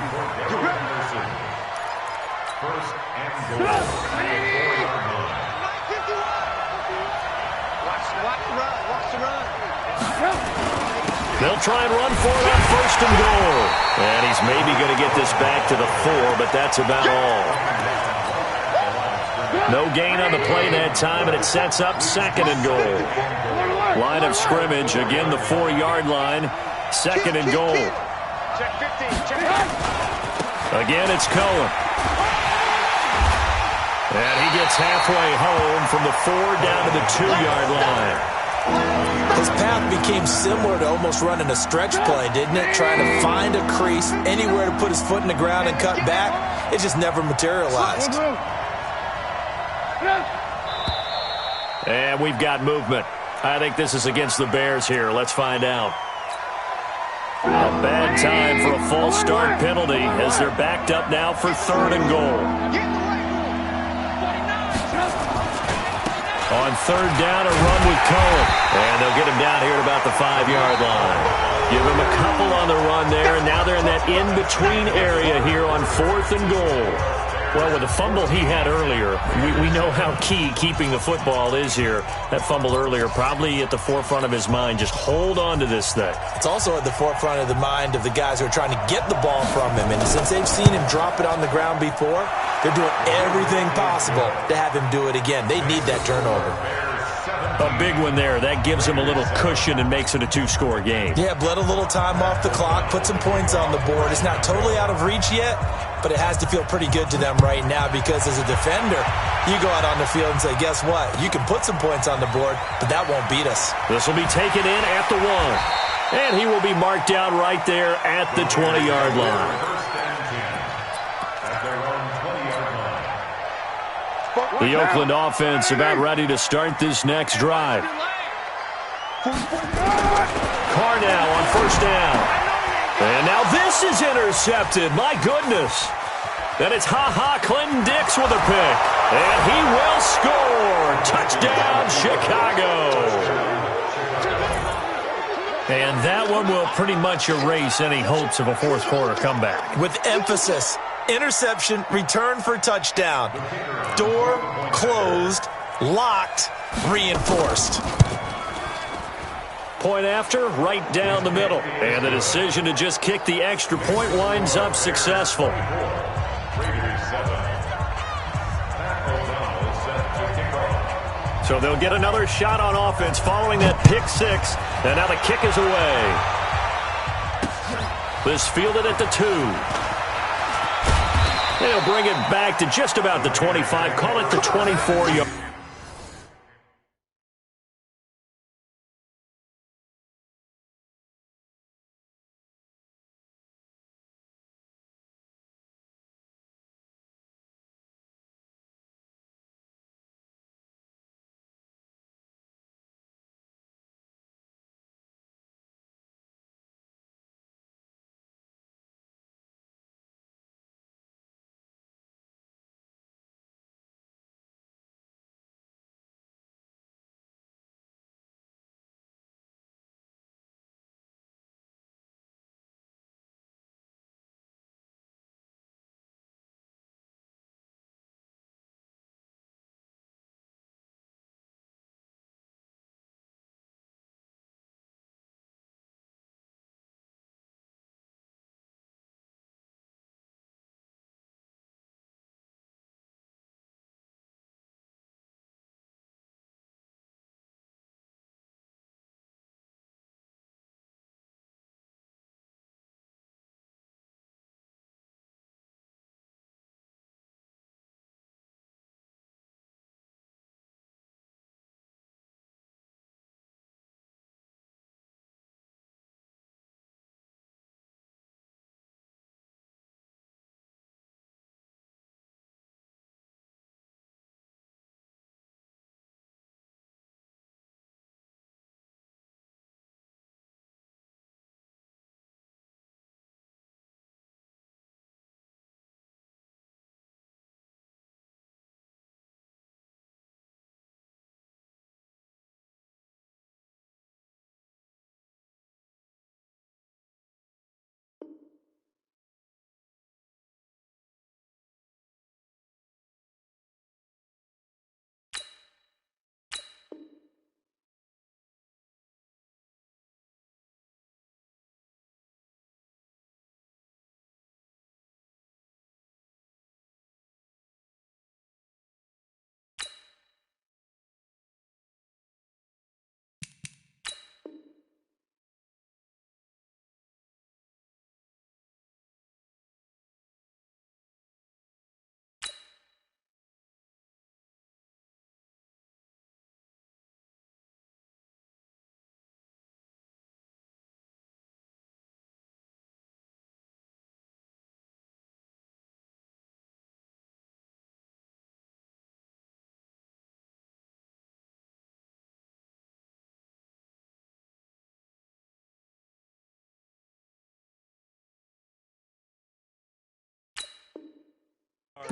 First and goal. Watch the run. They'll try and run for it on first and goal. And he's maybe going to get this back to the 4, but that's about all. No gain on the play that time, and it sets up second and goal. Line of scrimmage, again the 4-yard line. Second and goal. Check 15. Check. Again, it's Cohen. And he gets halfway home from the 4 down to the 2-yard line. His path became similar to almost running a stretch play, didn't it? Trying to find a crease, anywhere to put his foot in the ground and cut back. It just never materialized. And we've got movement. I think this is against the Bears here. Let's find out. A bad time for a false start penalty as they're backed up now for third and goal. On third down, a run with Cohen. And they'll get him down here at about the 5-yard line. Give him a couple on the run there, and now they're in that in-between area here on fourth and goal. Well, with the fumble he had earlier, we know how key keeping the football is here. That fumble earlier probably at the forefront of his mind. Just hold on to this thing. It's also at the forefront of the mind of the guys who are trying to get the ball from him. And since they've seen him drop it on the ground before, they're doing everything possible to have him do it again. They need that turnover. A big one there. That gives him a little cushion and makes it a 2-score game. Yeah, bled a little time off the clock, put some points on the board. It's not totally out of reach yet, but it has to feel pretty good to them right now because as a defender, you go out on the field and say, guess what? You can put some points on the board, but that won't beat us. This will be taken in at the 1. And he will be marked down right there at the 20-yard line. The Oakland offense about ready to start this next drive. Carr now on first down. And now this is intercepted. My goodness. Then it's Clinton Dix with a pick. And he will score. Touchdown, Chicago. And that one will pretty much erase any hopes of a fourth quarter comeback. With emphasis. Interception, return for touchdown. Door closed, locked, reinforced. Point after, right down the middle. And the decision to just kick the extra point winds up successful. So they'll get another shot on offense following that pick 6. And now the kick is away. This fielded at the 2. They'll bring it back to just about the 25. Call it the 24-yard.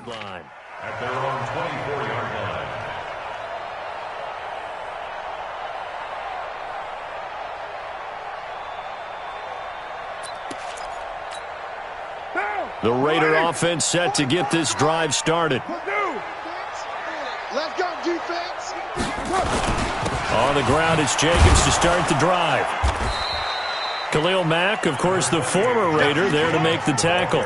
Line. At their own 24-yard line. The Raider offense set to get this drive started. Let's go, defense. On the ground, it's Jacobs to start the drive. Khalil Mack, of course, the former Raider, there to make the tackle.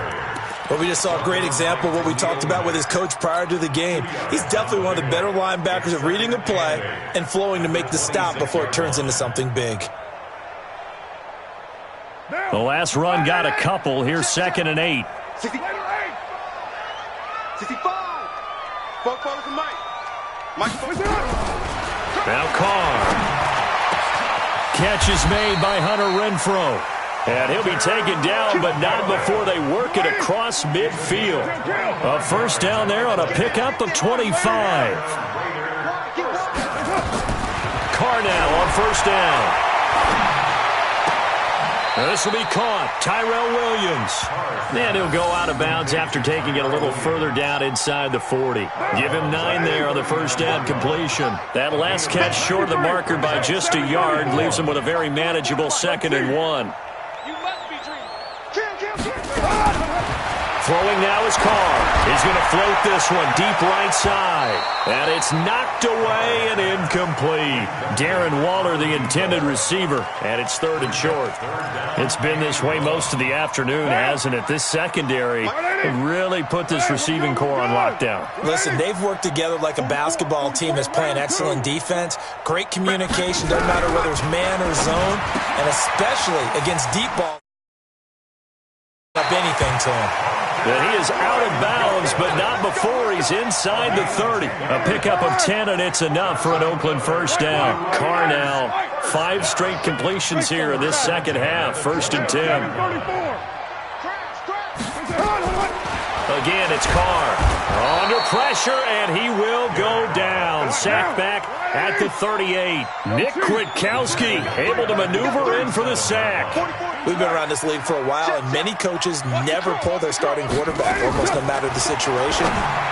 Well, we just saw a great example of what we talked about with his coach prior to the game. He's definitely one of the better linebackers at reading a play and flowing to make the stop before it turns into something big. The last run got a couple. Here's 2nd and 8. 65. 4 quarters of Mike. Now Carr. Catch is made by Hunter Renfrow. And he'll be taken down, but not before they work it across midfield. A first down there on a pickup of 25. Carr now on first down. This will be caught. Tyrell Williams. And he'll go out of bounds after taking it a little further down inside the 40. Give him 9 there on the first down completion. That last catch short of the marker by just a yard leaves him with a very manageable 2nd and 1. Throwing now is Carr. He's going to float this one deep right side. And it's knocked away and incomplete. Darren Waller, the intended receiver. And it's 3rd and short. It's been this way most of the afternoon, hasn't it? This secondary really put this receiving core on lockdown. Listen, they've worked together like a basketball team that's playing excellent defense. Great communication, doesn't matter whether it's man or zone. And especially against deep ball. Up anything to him. And he is out of bounds, but not before he's inside the 30. A pickup of 10, and it's enough for an Oakland first down. Carr now, 5 straight completions here in this second half. 1st and 10. Again, it's Carr. Under pressure, and he will go down. Sacked back at the 38. Nick Kwiatkowski able to maneuver in for the sack. We've been around this league for a while, and many coaches never pull their starting quarterback, almost no matter the situation.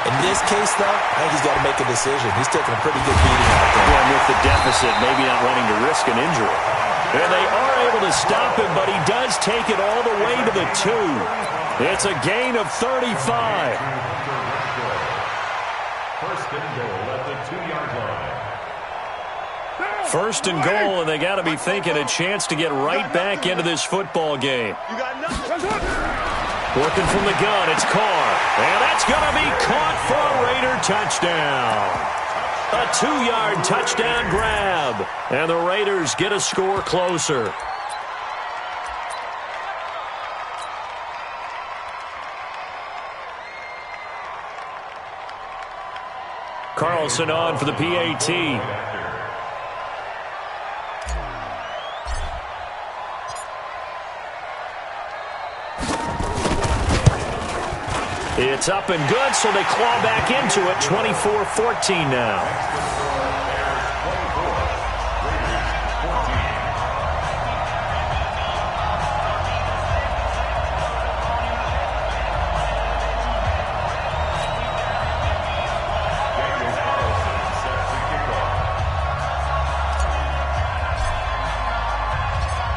In this case, though, I think he's got to make a decision. He's taking a pretty good beating out there. And with the deficit, maybe not wanting to risk an injury. And they are able to stop him, but he does take it all the way to the 2. It's a gain of 35. First and goal at the 2-yard line. 1st and goal, and they got to be thinking a chance to get right back into this football game. Working from the gun, it's Carr. And that's going to be caught for a Raider touchdown. A 2-yard touchdown grab. And the Raiders get a score closer. Carlson on for the PAT. It's up and good, so they claw back into it. 24-14 now.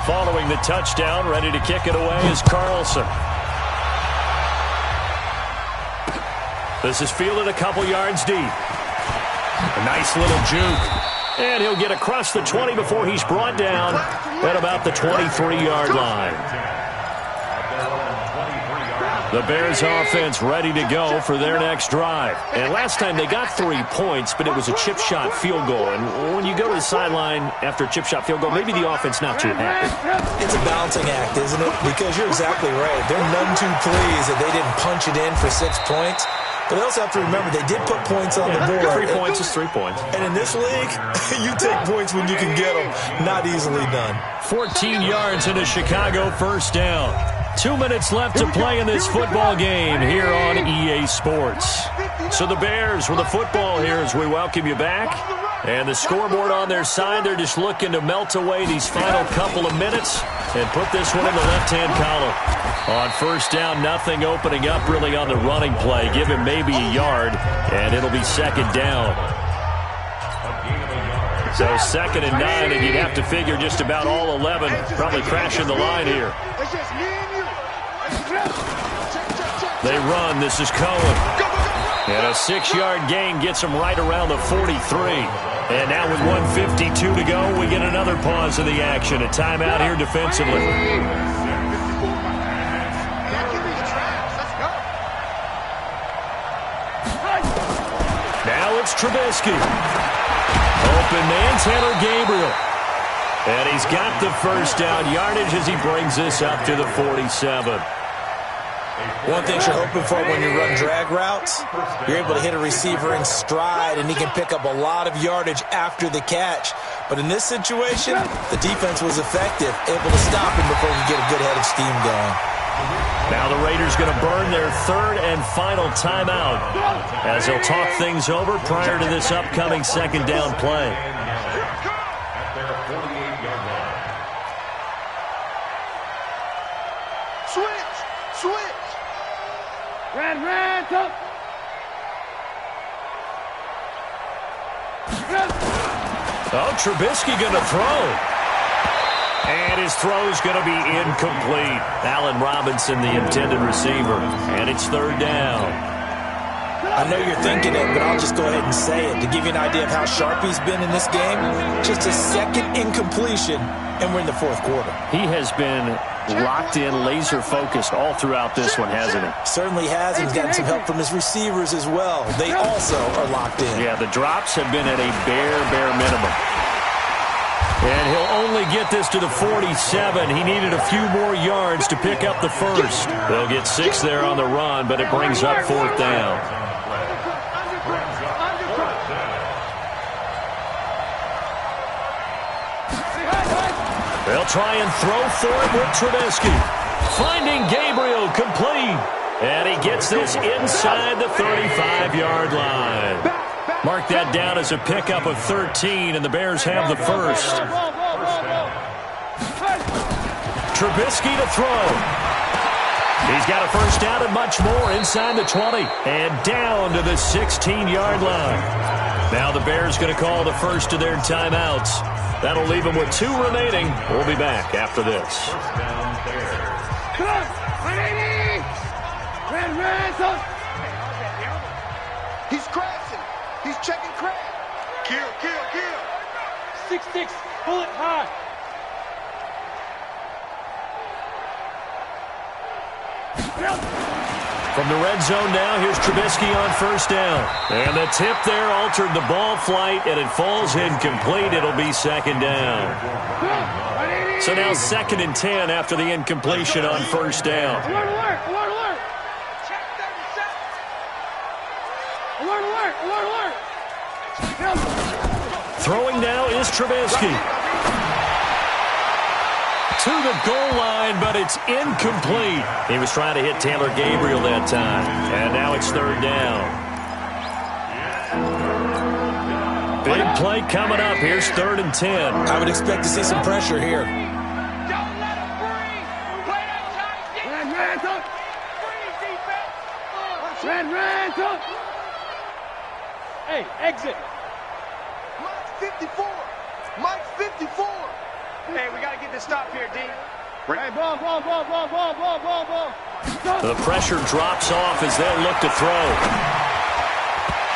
Following the touchdown, ready to kick it away is Carlson. This is fielded a couple yards deep. A nice little juke. And he'll get across the 20 before he's brought down at about the 23-yard line. The Bears offense ready to go for their next drive. And last time they got 3 points, but it was a chip shot field goal. And when you go to the sideline after a chip shot field goal, maybe the offense not too happy. It's a balancing act, isn't it? Because you're exactly right. They're none too pleased that they didn't punch it in for 6 points. But they also have to remember they did put points on the board. 3 points is 3 points. And in this league, you take points when you can get them. Not easily done. 14 yards into Chicago, first down. 2 minutes left to play in this football game here on EA Sports. So the Bears with the football here as we welcome you back. And the scoreboard on their side, they're just looking to melt away these final couple of minutes and put this one in the left-hand column. On first down, nothing opening up really on the running play. Give him maybe a yard, and it'll be second down. So 2nd and 9, and you'd have to figure just about all 11 probably crashing the line here. They run. This is Cohen. And a 6-yard gain gets him right around the 43. And now with 1:52 to go, we get another pause of the action. A timeout here defensively. Now it's Trubisky. Open man, Taylor Gabriel. And he's got the first down yardage as he brings this up to the 47. One thing you're hoping for when you run drag routes, you're able to hit a receiver in stride, and he can pick up a lot of yardage after the catch. But in this situation, the defense was effective, able to stop him before he could get a good head of steam going. Now the Raiders going to burn their 3rd and final timeout as they'll talk things over prior to this upcoming 2nd down play. Switch! Ran, top. Oh, Trubisky going to throw. And his throw's going to be incomplete. Allen Robinson, the intended receiver. And it's 3rd down. I know you're thinking it, but I'll just go ahead and say it. To give you an idea of how sharp he's been in this game, just a 2nd incompletion, and we're in the 4th quarter. He has been locked in, laser-focused all throughout this one, hasn't he? Certainly has. He's gotten some help from his receivers as well. They also are locked in. Yeah, the drops have been at a bare minimum. And he'll only get this to the 47. He needed a few more yards to pick up the first. They'll get 6 there on the run, but it brings up 4th down. They'll try and throw for it with Trubisky. Finding Gabriel complete. And he gets this inside the 35-yard line. Mark that down as a pickup of 13, and the Bears have the first. Trubisky to throw. He's got a first down and much more inside the 20 and down to the 16-yard line. Now the Bears going to call the first of their timeouts. That'll leave them with 2 remaining. We'll be back after this. He's crashing. He's checking crash. Kill. 6'6", bullet high. From the red zone now, here's Trubisky on first down. And the tip there altered the ball flight, and it falls incomplete. It'll be 2nd down. So now 2nd and 10 after the incompletion on first down. Alert. Throwing now is Trubisky. To the goal line, but it's incomplete. He was trying to hit Taylor Gabriel that time. And now it's 3rd down. Big play coming up. Here's 3rd and 10. I would expect to see some pressure here. Ran, top. Hey, exit. Mike's 54. Hey, we got to get this stop here, D. Hey, ball. The pressure drops off as they look to throw.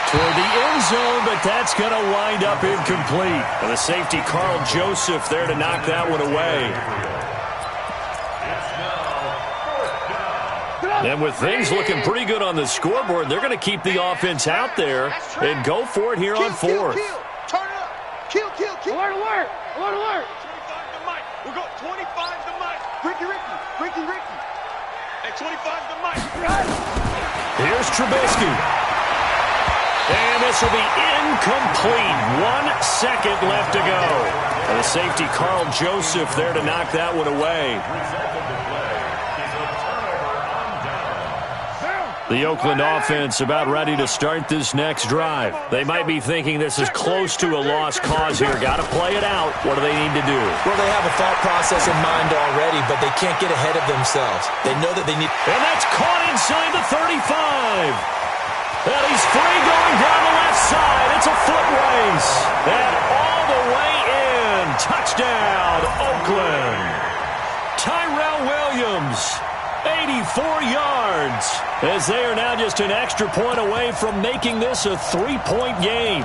Toward the end zone, but that's going to wind up incomplete. And the safety, Carl Joseph, there to knock that one away. And with things looking pretty good on the scoreboard, they're going to keep the offense out there and go for it here on 4th. Turn it up. Kill. Alert. 25 to Mike. We'll go 25 to Mike. Ricky. Hey, 25 to Mike. Here's Trubisky. And this will be incomplete. 1 second left to go. And the safety, Carl Joseph, there to knock that one away. The Oakland offense about ready to start this next drive. They might be thinking this is close to a lost cause here. Got to play it out. What do they need to do? Well, they have a thought process in mind already, but they can't get ahead of themselves. They know that they need... And that's caught inside the 35. And he's free going down the left side. It's a foot race. And all the way in. Touchdown, Oakland. Tyrell Williams, 84 yards, as they are now just an extra point away from making this a 3-point game.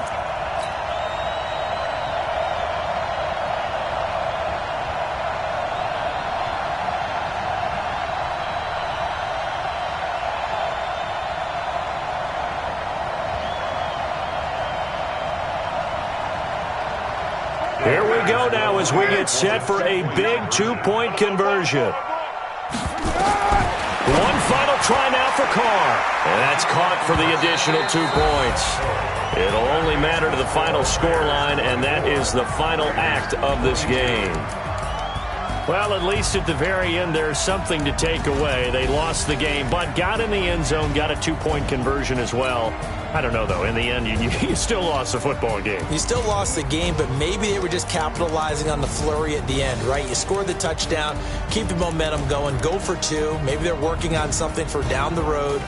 Here we go now as we get set for a big 2-point conversion. One final try now for Carr. And that's caught for the additional 2 points. It'll only matter to the final scoreline, and that is the final act of this game. Well, at least at the very end, there's something to take away. They lost the game, but got in the end zone, got a 2-point conversion as well. I don't know, though. In the end, you still lost the football game. You still lost the game, but maybe they were just capitalizing on the flurry at the end, right? You scored the touchdown, keep the momentum going, go for 2. Maybe they're working on something for down the road.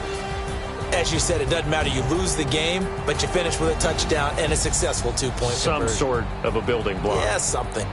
As you said, it doesn't matter. You lose the game, but you finish with a touchdown and a successful 2-point conversion. Some sort of a building block. Yeah, something.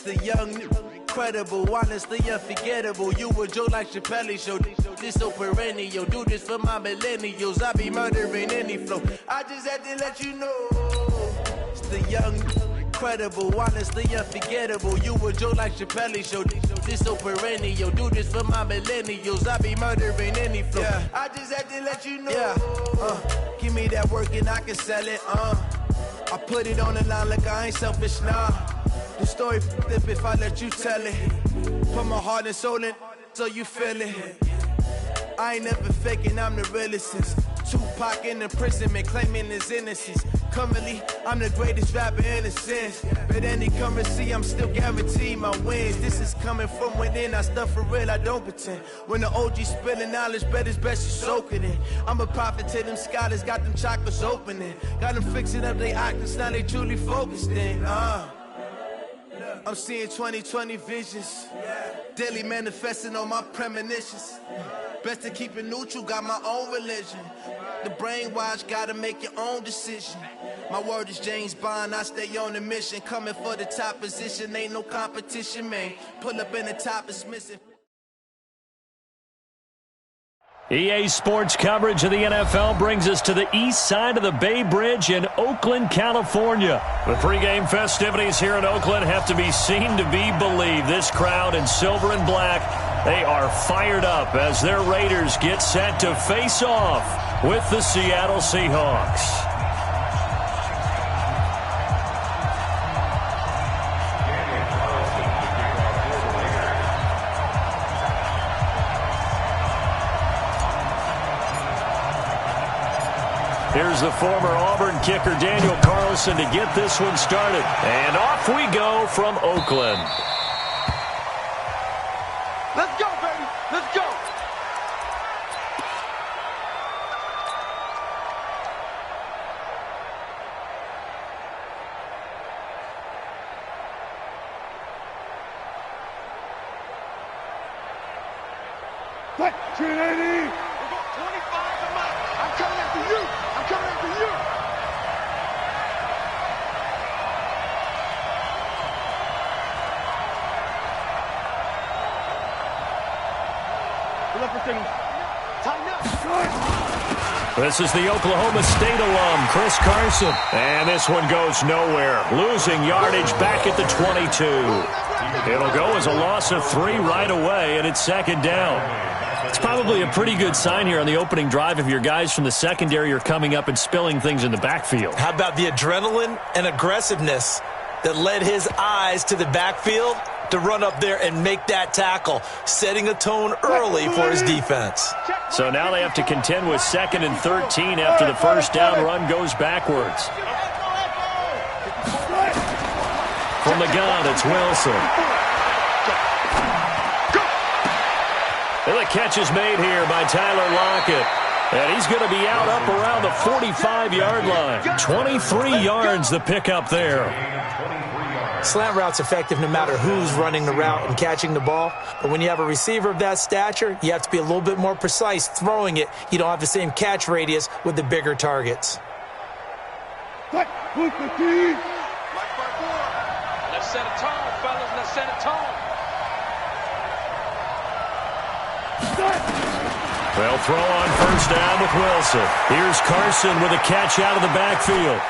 The young, incredible, honestly unforgettable. You a joke like Chappelle show. This so perennial. Do this for my millennials. I be murdering any flow. I just had to let you know. It's the young, incredible, honestly unforgettable. You a joke like Chappelle show. This so perennial. Do this for my millennials. I be murdering any flow. Yeah. I just had to let you know. Yeah. Give me that work and I can sell it. I put it on the line like I ain't selfish, nah. The story flip if I let you tell it. Put my heart and soul in so you feel it. I ain't never faking, I'm the realest since Tupac in imprisonment, claiming his innocence. Currently, I'm the greatest rapper in a sense. But any currency, I'm still guaranteed my wins. This is coming from within, I stuff for real, I don't pretend. When the OG spilling knowledge, bet it's best you soak it in. I'm a prophet to them scholars, got them chakras opening. Got them fixing up their octaves, now they truly focused in. I'm seeing 2020 visions. Daily manifesting on my premonitions. Best to keep it neutral, got my own religion. The brainwash, gotta make your own decision. My word is James Bond, I stay on the mission. Coming for the top position, ain't no competition, man. Pull up in the top, it's missing. EA Sports coverage of the NFL brings us to the east side of the Bay Bridge in Oakland, California. The pregame festivities here in Oakland have to be seen to be believed. This crowd in silver and black, they are fired up as their Raiders get set to face off with the Seattle Seahawks. Here's the former Auburn kicker, Daniel Carlson, to get this one started. And off we go from Oakland. Let's go, baby. Let's go. What? 380! We're going 25 to Mike. I'm coming after you. I'm coming after you. Pull up for signal. Tighten up. This is the Oklahoma State alum, Chris Carson. And this one goes nowhere. Losing yardage back at the 22. It'll go as a loss of 3 right away, and it's second down. It's probably a pretty good sign here on the opening drive if your guys from the secondary are coming up and spilling things in the backfield. How about the adrenaline and aggressiveness that led his eyes to the backfield to run up there and make that tackle, setting a tone early for his defense. So now they have to contend with 2nd and 13 after the first down run goes backwards. From the gun, it's Wilson. And the catch is made here by Tyler Lockett. And he's going to be out up around the 45-yard line. 23 yards the pickup there. Slant route's effective no matter who's running the route and catching the ball. But when you have a receiver of that stature, you have to be a little bit more precise throwing it. You don't have the same catch radius with the bigger targets. What? Move the team! Let's set a tone, fellas. Let's set a tone. They'll throw on first down with Wilson. Here's Carson with a catch out of the backfield.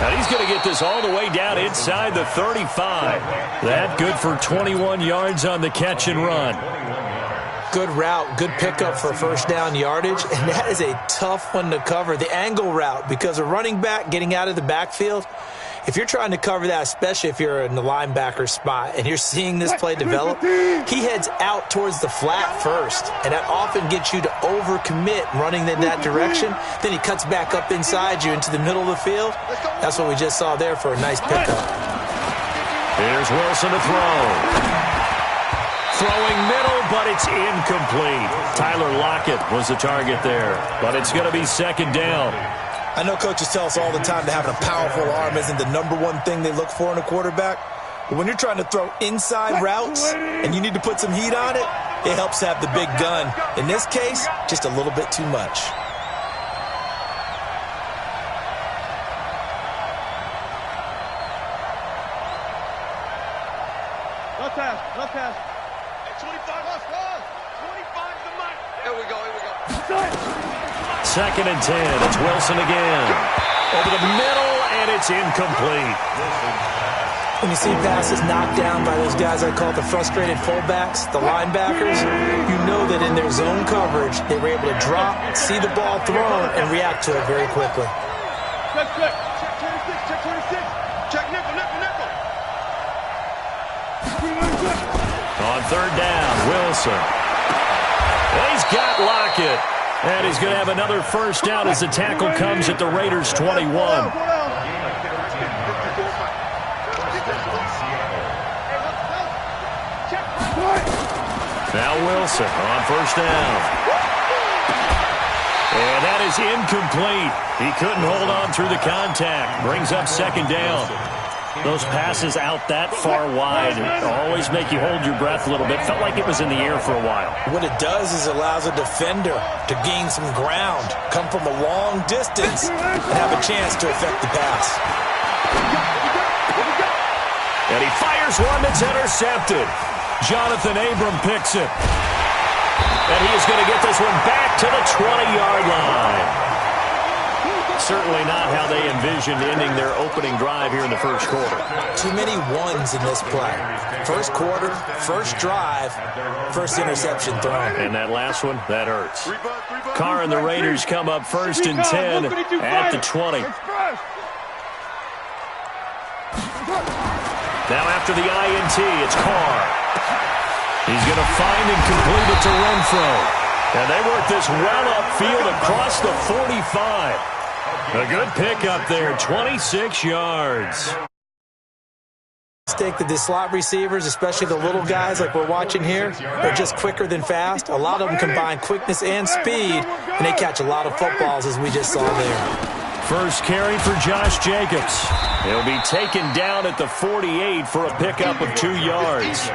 And he's going to get this all the way down inside the 35. That good for 21 yards on the catch and run. Good route, good pickup for first down yardage, and that is a tough one to cover. The angle route, because a running back getting out of the backfield, if you're trying to cover that, especially if you're in the linebacker spot and you're seeing this play develop, he heads out towards the flat first, and that often gets you to overcommit running in that direction. Then he cuts back up inside you into the middle of the field. That's what we just saw there for a nice pickup. Here's Wilson to throw. Throwing middle, but it's incomplete. Tyler Lockett was the target there, but it's going to be second down. I know coaches tell us all the time that having a powerful arm isn't the #1 thing they look for in a quarterback. But when you're trying to throw inside routes and you need to put some heat on it, it helps to have the big gun. In this case, just a little bit too much. Left pass, left pass. 25 left. 25 to Mike. Here we go. Second and 10. It's Wilson again. Over the middle, and it's incomplete. When you see passes knocked down by those guys I call the frustrated fullbacks, the linebackers, you know that in their zone coverage, they were able to drop, see the ball thrown, and react to it very quickly. Check 26, check 26. Check nickel. On third down, Wilson. He's got Lockett. And he's going to have another first down as the tackle comes at the Raiders' 21. Now Wilson on first down. And that is incomplete. He couldn't hold on through the contact. Brings up second down. Those passes out that far wide always make you hold your breath a little bit. Felt like it was in the air for a while. What it does is it allows a defender to gain some ground, come from a long distance, and have a chance to affect the pass. And he fires one that's intercepted. Jonathan Abram picks it. And he is going to get this one back to the 20-yard line. Certainly not how they envisioned ending their opening drive here in the first quarter. Too many ones in this play. First quarter, first drive, first interception thrown. And that last one, that hurts. Carr and the Raiders come up first and 10 at the 20. Now after the INT, it's Carr. He's going to find and complete it to Renfro. And they work this well upfield across the 45. A good pickup there, 26 yards. Mistake that the slot receivers, especially the little guys like we're watching here, are just quicker than fast. A lot of them combine quickness and speed, and they catch a lot of footballs as we just saw there. First carry for Josh Jacobs. He'll be taken down at the 48 for a pickup of 2 yards.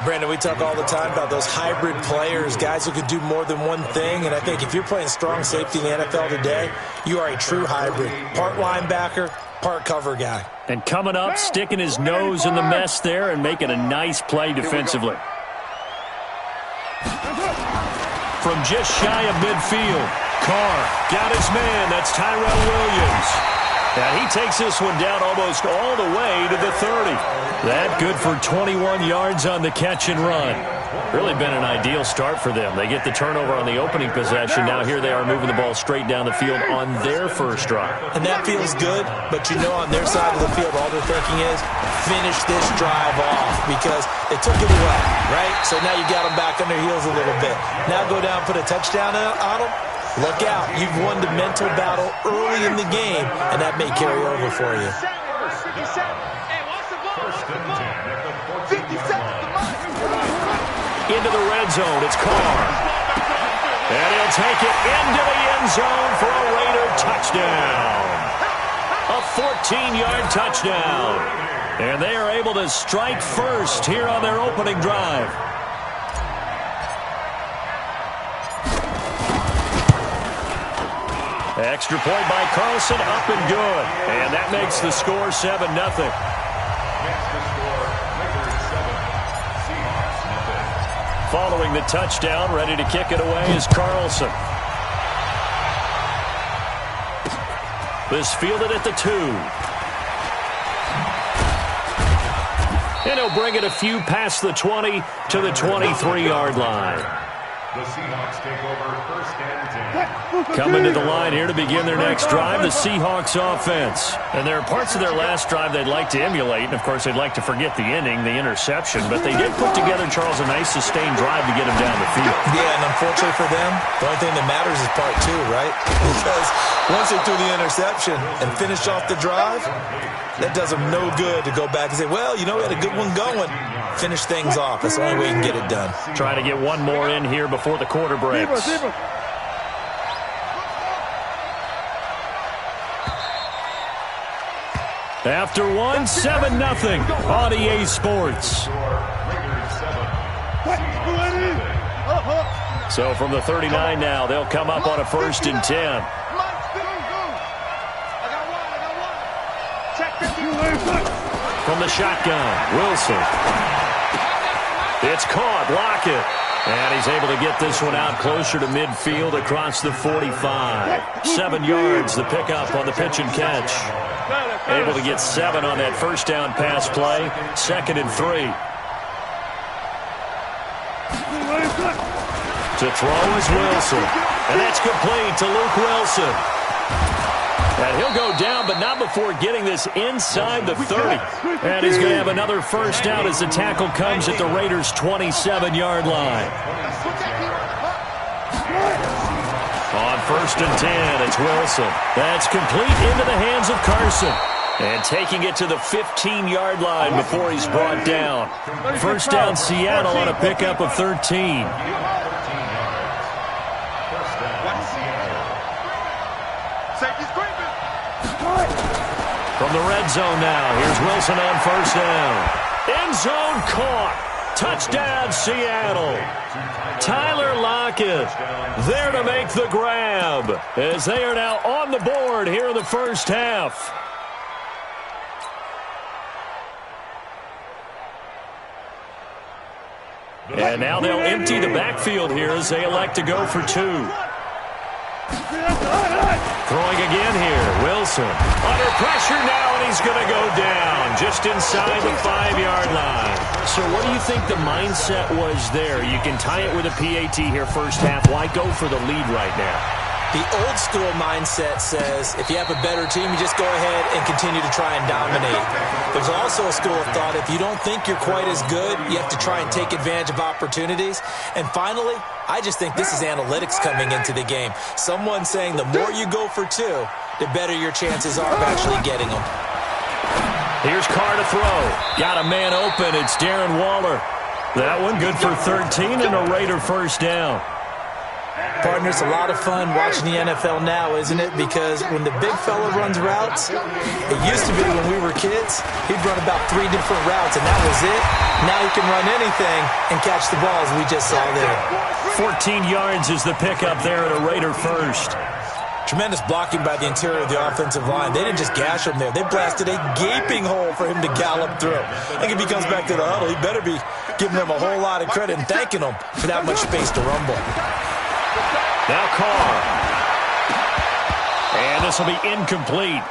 Brandon, we talk all the time about those hybrid players, guys who could do more than one thing, and I think if you're playing strong safety in the NFL today, you are a true hybrid. Part linebacker, part cover guy. And coming up, sticking his nose in the mess there and making a nice play defensively. From just shy of midfield, Carr got his man. That's Tyrell Williams. And he takes this one down almost all the way to the 30. That good for 21 yards on the catch and run. Really been an ideal start for them. They get the turnover on the opening possession. Now here they are moving the ball straight down the field on their first drive. And that feels good, but you know on their side of the field all they're thinking is finish this drive off because they took it away, right? So now you got them back on their heels a little bit. Now go down, put a touchdown on them. Look out. You've won the mental battle early in the game, and that may carry over for you. Into the red zone. It's Carr. And he'll take it into the end zone for a Raider touchdown. A 14-yard touchdown. And they are able to strike first here on their opening drive. Extra point by Carlson, up and good. And that makes the score 7-0. Following the touchdown, ready to kick it away is Carlson. This fielded at the 2. And he'll bring it a few past the 20 to the 23-yard line. The Seahawks take over first and 10. Coming to the line here to begin their next drive, the Seahawks offense. And there are parts of their last drive they'd like to emulate. And, of course, they'd like to forget the inning, the interception. But they did put together, Charles, a nice sustained drive to get them down the field. Yeah, and unfortunately for them, the only thing that matters is part 2, right? Because once they threw the interception and finished off the drive, that does them no good to go back and say, well, you know, we had a good one going. Finish things off. That's the only way you can get it done. Trying to get one more in here before the quarter breaks. After one, 7-0 on EA Sports. So from the 39 now, they'll come up on a first and 10. From the shotgun, Wilson. It's caught, Lockett. And he's able to get this one out closer to midfield across the 45. 7 yards, the pickup on the pitch and catch. Able to get 7 on that first down pass play. 2nd and 3. To throw is Wilson. And that's complete to Luke Wilson. And he'll go down, but not before getting this inside the 30. And he's going to have another first down as the tackle comes at the Raiders' 27-yard line. 1st and 10. It's Wilson. That's complete into the hands of Carson. And taking it to the 15-yard line before he's brought down. First down, Seattle on a pickup of 13. From the red zone now, here's Wilson on first down. End zone caught. Touchdown, Seattle. Tyler Lockett there to make the grab as they are now on the board here in the first half. And now they'll empty the backfield here as they elect to go for 2. Throwing again here, Wilson. Under pressure now, and he's going to go down just inside the 5-yard line. So what do you think the mindset was there? You can tie it with a PAT here first half. Why go for the lead right now? The old school mindset says if you have a better team, you just go ahead and continue to try and dominate. There's also a school of thought, if you don't think you're quite as good, you have to try and take advantage of opportunities. And finally, I just think this is analytics coming into the game. Someone saying the more you go for 2, the better your chances are of actually getting them. Here's Carr to throw. Got a man open. It's Darren Waller. That one good for 13 and a Raider first down. Partner, it's a lot of fun watching the NFL now, isn't it? Because when the big fella runs routes, it used to be when we were kids, he'd run about 3 different routes, and that was it. Now he can run anything and catch the ball, as we just saw there. 14 yards is the pickup there at a Raider first. Tremendous blocking by the interior of the offensive line. They didn't just gash him there. They blasted a gaping hole for him to gallop through. I think if he comes back to the huddle, he better be giving them a whole lot of credit and thanking them for that much space to rumble. Now Carr. And this will be incomplete.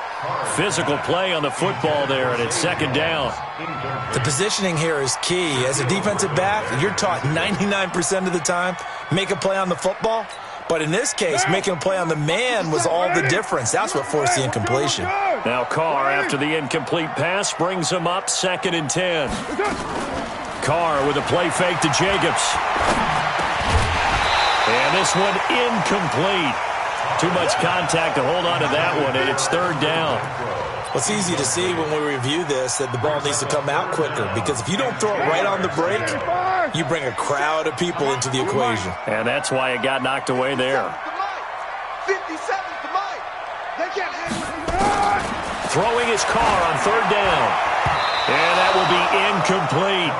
Physical play on the football there, and it's second down. The positioning here is key. As a defensive back, you're taught 99% of the time, make a play on the football. But in this case, making a play on the man was all the difference. That's what forced the incompletion. Now Carr, after the incomplete pass, brings him up 2nd and 10. Carr with a play fake to Jacobs. And this one incomplete. Too much contact to hold on to that one, and it's 3rd down. Well, it's easy to see when we review this that the ball needs to come out quicker, because if you don't throw it right on the break, you bring a crowd of people into the equation. And that's why it got knocked away there. 57's the mic. They can't hang with it. Throwing his Carr on 3rd down. And that will be incomplete.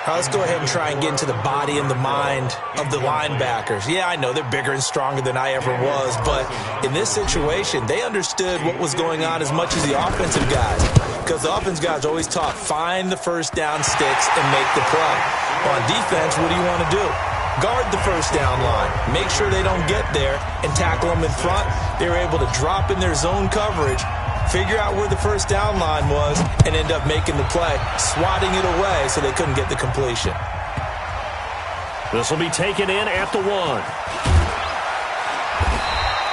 Now let's go ahead and try and get into the body and the mind of the linebackers. Yeah, I know they're bigger and stronger than I ever was, but in this situation, they understood what was going on as much as the offensive guys, because the offensive guys always taught find the first down sticks and make the play. On defense, what do you want to do? Guard the first down line. Make sure they don't get there and tackle them in front. They were able to drop in their zone coverage, figure out where the first down line was, and end up making the play, swatting it away so they couldn't get the completion. This will be taken in at the 1.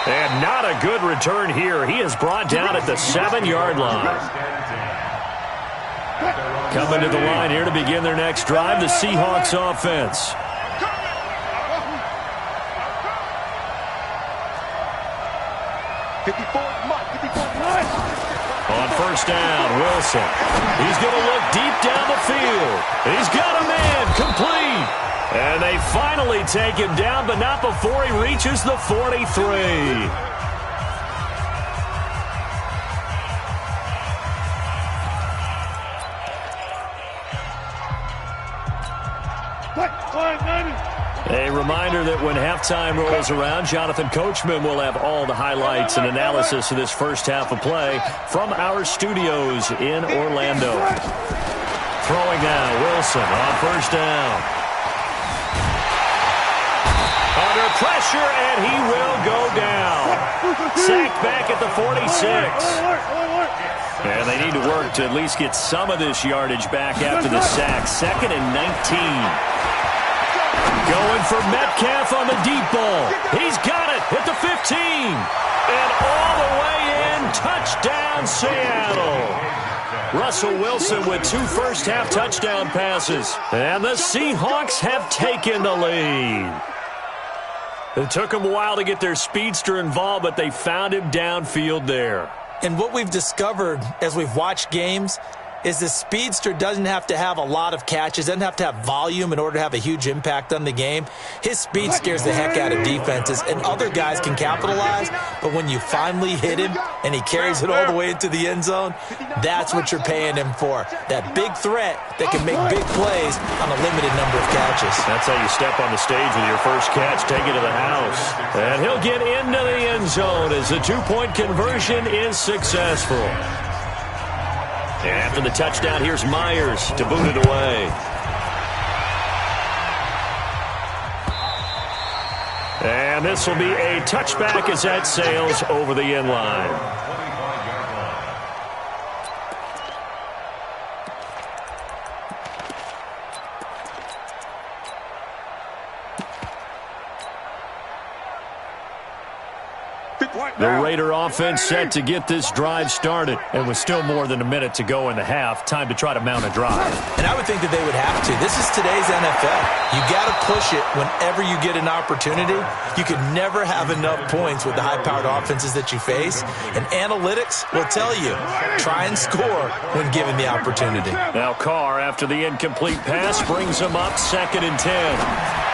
And not a good return here. He is brought down at the 7-yard line. Coming to the line here to begin their next drive, the Seahawks offense. On first down, Wilson. He's going to look deep down the field. He's got a man complete. And they finally take him down, but not before he reaches the 43. A reminder that when halftime rolls around, Jonathan Coachman will have all the highlights and analysis of this first half of play from our studios in Orlando. Throwing now, Wilson on first down. Under pressure, and he will go down. Sacked back at the 46. And they need to work to at least get some of this yardage back after the sack. 2nd and 19. Going for Metcalf on the deep ball. He's got it at the 15. And all the way in, touchdown Seattle. Russell Wilson with 2 first-half touchdown passes. And the Seahawks have taken the lead. It took them a while to get their speedster involved, but they found him downfield there. And what we've discovered as we've watched games is the speedster doesn't have to have a lot of catches, doesn't have to have volume in order to have a huge impact on the game. His speed scares the heck out of defenses, and other guys can capitalize, but when you finally hit him and he carries it all the way into the end zone, that's what you're paying him for. That big threat that can make big plays on a limited number of catches. That's how you step on the stage with your first catch, take it to the house. And he'll get into the end zone as the two-point conversion is successful. And after the touchdown, here's Myers to boot it away. And this will be a touchback as that sails over the end line. The Raider offense set to get this drive started. And with still more than a minute to go in the half, time to try to mount a drive. And I would think that they would have to. This is today's NFL. You got to push it whenever you get an opportunity. You could never have enough points with the high-powered offenses that you face. And analytics will tell you, try and score when given the opportunity. Now Carr, after the incomplete pass, brings him up 2nd and 10.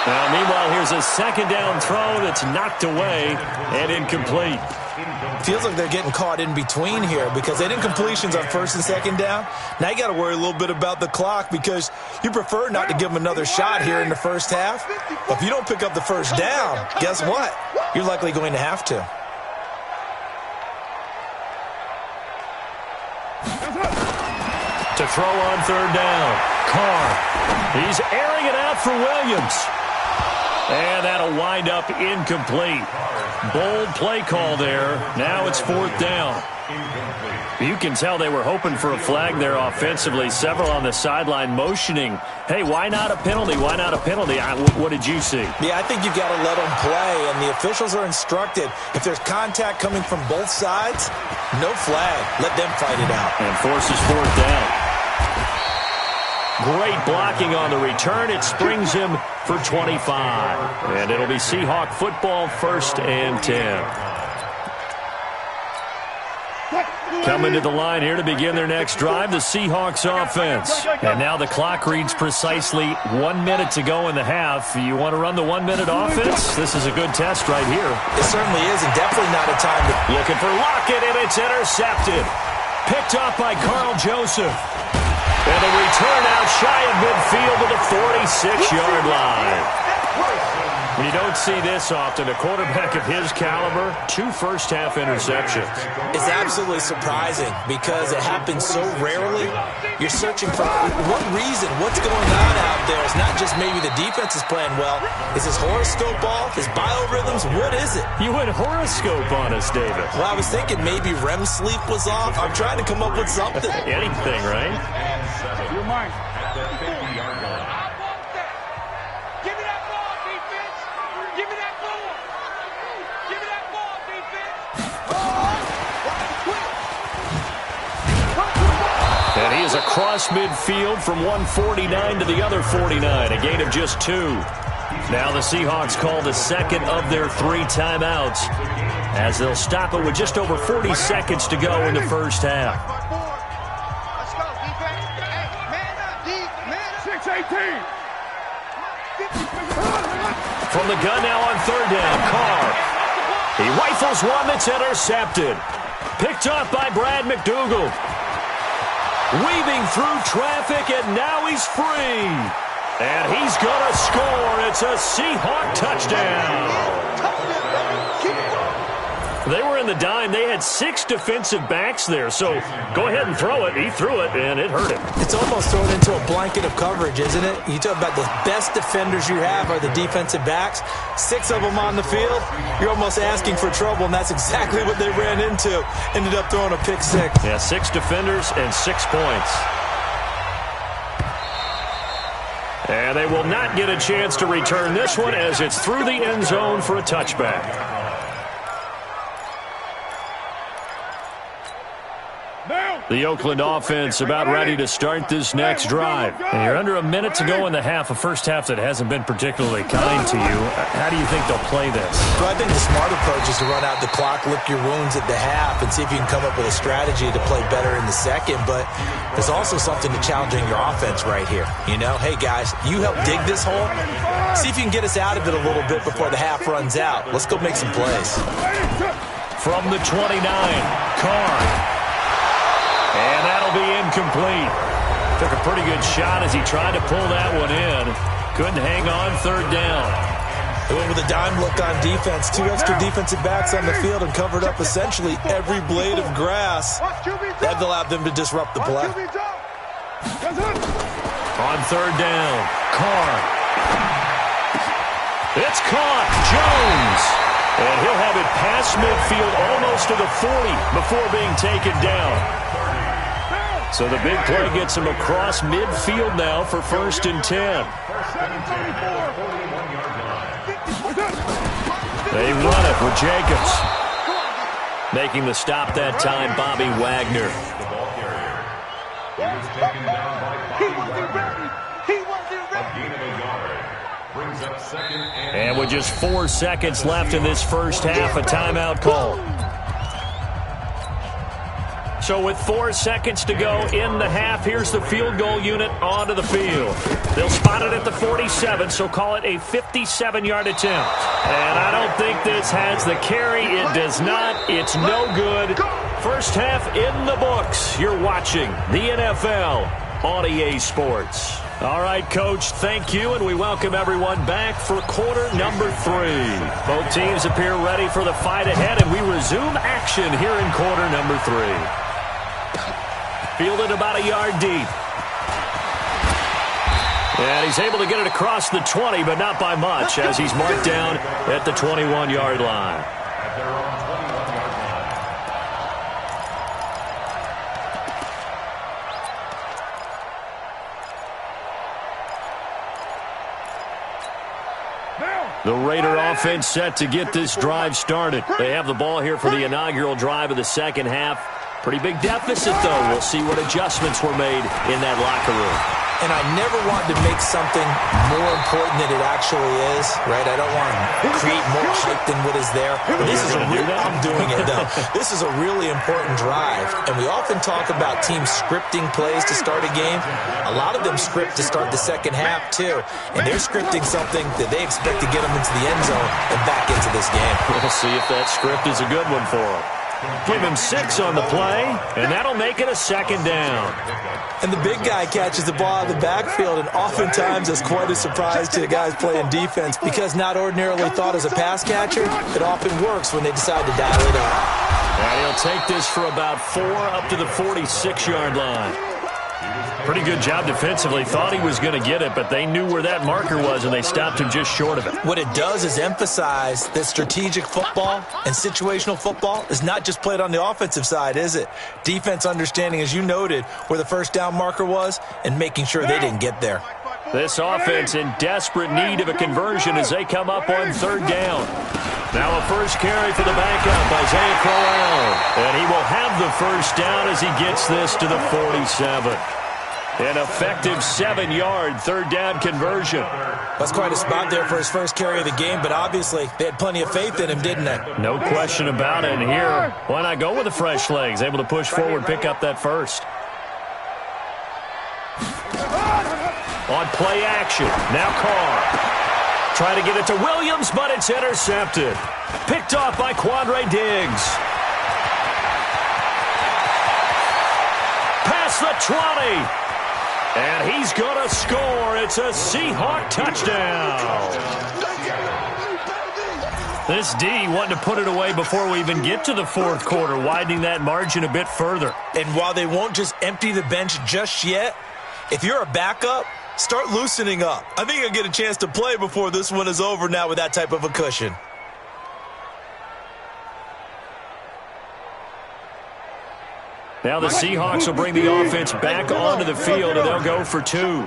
Now, meanwhile, here's a second down throw that's knocked away and incomplete. Feels like they're getting caught in between here because they didn't completions on 1st and 2nd down. Now you got to worry a little bit about the clock because you prefer not to give them another shot here in the first half. But if you don't pick up the first down, guess what? You're likely going to have to. To throw on 3rd down, Carr. He's airing it out for Williams. And that'll wind up incomplete. Bold play call there. Now it's 4th down. You can tell they were hoping for a flag there offensively. Several on the sideline motioning. Hey, why not a penalty? Why not a penalty? What did you see? Yeah, I think you've got to let them play, and the officials are instructed. If there's contact coming from both sides, no flag. Let them fight it out. And forces 4th down. Great blocking on the return. It springs him for 25. And it'll be Seahawk football, 1st and 10. Coming to the line here to begin their next drive, the Seahawks offense. And now the clock reads precisely 1 minute to go in the half. You want to run the 1 minute offense? This is a good test right here. It certainly is, and definitely not a time to... Looking for Lockett, and it's intercepted. Picked up by Carl Joseph. And a return out shy of midfield to the 46-yard line. When you don't see this often, a quarterback of his caliber, 2 first-half interceptions. It's absolutely surprising because it happens so rarely. You're searching for what reason, what's going on out there. It's not just maybe the defense is playing well. Is his horoscope off? His biorhythms? What is it? You went horoscope on us, David. Well, I was thinking maybe REM sleep was off. I'm trying to come up with something. Anything, right? Your mind. At the 50-yard line. Give me that ball, defense. Give me that ball. Give me that ball, defense. And he is across midfield from 149 to the other 49, a gain of just 2. Now the Seahawks call the second of their 3 timeouts as they'll stop it with just over 40 seconds to go in the first half. Let's go, defense. Hey, man up, D. Man up. 6-18. From the gun now on 3rd down, Carr. He rifles one that's intercepted. Picked up by Brad McDougal. Weaving through traffic, and now he's free. And he's going to score. It's a Seahawk touchdown. They were in the dime. They had 6 defensive backs there. So go ahead and throw it. He threw it, and it hurt him. It's almost thrown into a blanket of coverage, isn't it? You talk about the best defenders you have are the defensive backs. 6 of them on the field. You're almost asking for trouble, and that's exactly what they ran into. Ended up throwing a pick 6. Yeah, 6 defenders and 6 points. And they will not get a chance to return this one as it's through the end zone for a touchback. The Oakland offense about ready to start this next drive. And you're under a minute to go in the half, a first half that hasn't been particularly kind to you. How do you think they'll play this? Well, I think the smart approach is to run out the clock, lick your wounds at the half, and see if you can come up with a strategy to play better in the second. But there's also something to challenging your offense right here. You know, hey, guys, you help dig this hole. See if you can get us out of it a little bit before the half runs out. Let's go make some plays. From the 29, Carr. And that'll be incomplete. Took a pretty good shot as he tried to pull that one in. Couldn't hang on third down. They went with a dime look on defense. 2 extra defensive backs on the field and covered up essentially every blade of grass. That allowed them to disrupt the play. On third down, Carr. It's caught. Jones. And he'll have it past midfield almost to the 40 before being taken down. So the big play gets him across midfield now for 1st and 10. They run it with Jacobs. Making the stop that time, Bobby Wagner. And with just 4 seconds left in this first half, a timeout call. So with 4 seconds to go in the half, here's the field goal unit onto the field. They'll spot it at the 47, so call it a 57-yard attempt. And I don't think this has the carry. It does not. It's no good. First half in the books. You're watching the NFL on EA Sports. All right, Coach, thank you, and we welcome everyone back for quarter number 3. Both teams appear ready for the fight ahead, and we resume action here in quarter number 3. Fielded about a yard deep. And he's able to get it across the 20, but not by much, as he's marked down at the 21-yard line. The Raider offense set to get this drive started. They have the ball here for the inaugural drive of the second half. Pretty big deficit, though. We'll see what adjustments were made in that locker room. And I never want to make something more important than it actually is, right? I don't want to create more hype than what is there. But this is a real, I'm doing it, though. This is a really important drive. And we often talk about teams scripting plays to start a game. A lot of them script to start the second half, too. And they're scripting something that they expect to get them into the end zone and back into this game. We'll see if that script is a good one for them. Give him 6 on the play, and that'll make it a second down. And the big guy catches the ball out of the backfield, and oftentimes is quite a surprise to the guys playing defense because not ordinarily thought as a pass catcher, it often works when they decide to dial it up. And he'll take this for about 4 up to the 46-yard line. Pretty good job defensively. Thought he was going to get it, but they knew where that marker was, and they stopped him just short of it. What it does is emphasize that strategic football and situational football is not just played on the offensive side, is it? Defense understanding, as you noted, where the first down marker was and making sure they didn't get there. This offense in desperate need of a conversion as they come up on third down. Now a first carry for the backup, Isaiah Crowell. And he will have the first down as he gets this to the 47. An effective 7-yard third down conversion. That's quite a spot there for his first carry of the game, but obviously they had plenty of faith in him, didn't they? No question about it. And here, why not go with the fresh legs? Able to push forward, pick up that first. On play action, now Carr. Try to get it to Williams, but it's intercepted. Picked off by Quandre Diggs. Past the 20. And he's going to score. It's a Seahawk touchdown. This D wanting to put it away before we even get to the fourth quarter, widening that margin a bit further. And while they won't just empty the bench just yet, if you're a backup, start loosening up. I think you'll get a chance to play before this one is over now with that type of a cushion. Now the Seahawks will bring the offense back onto the field, and they'll go for 2.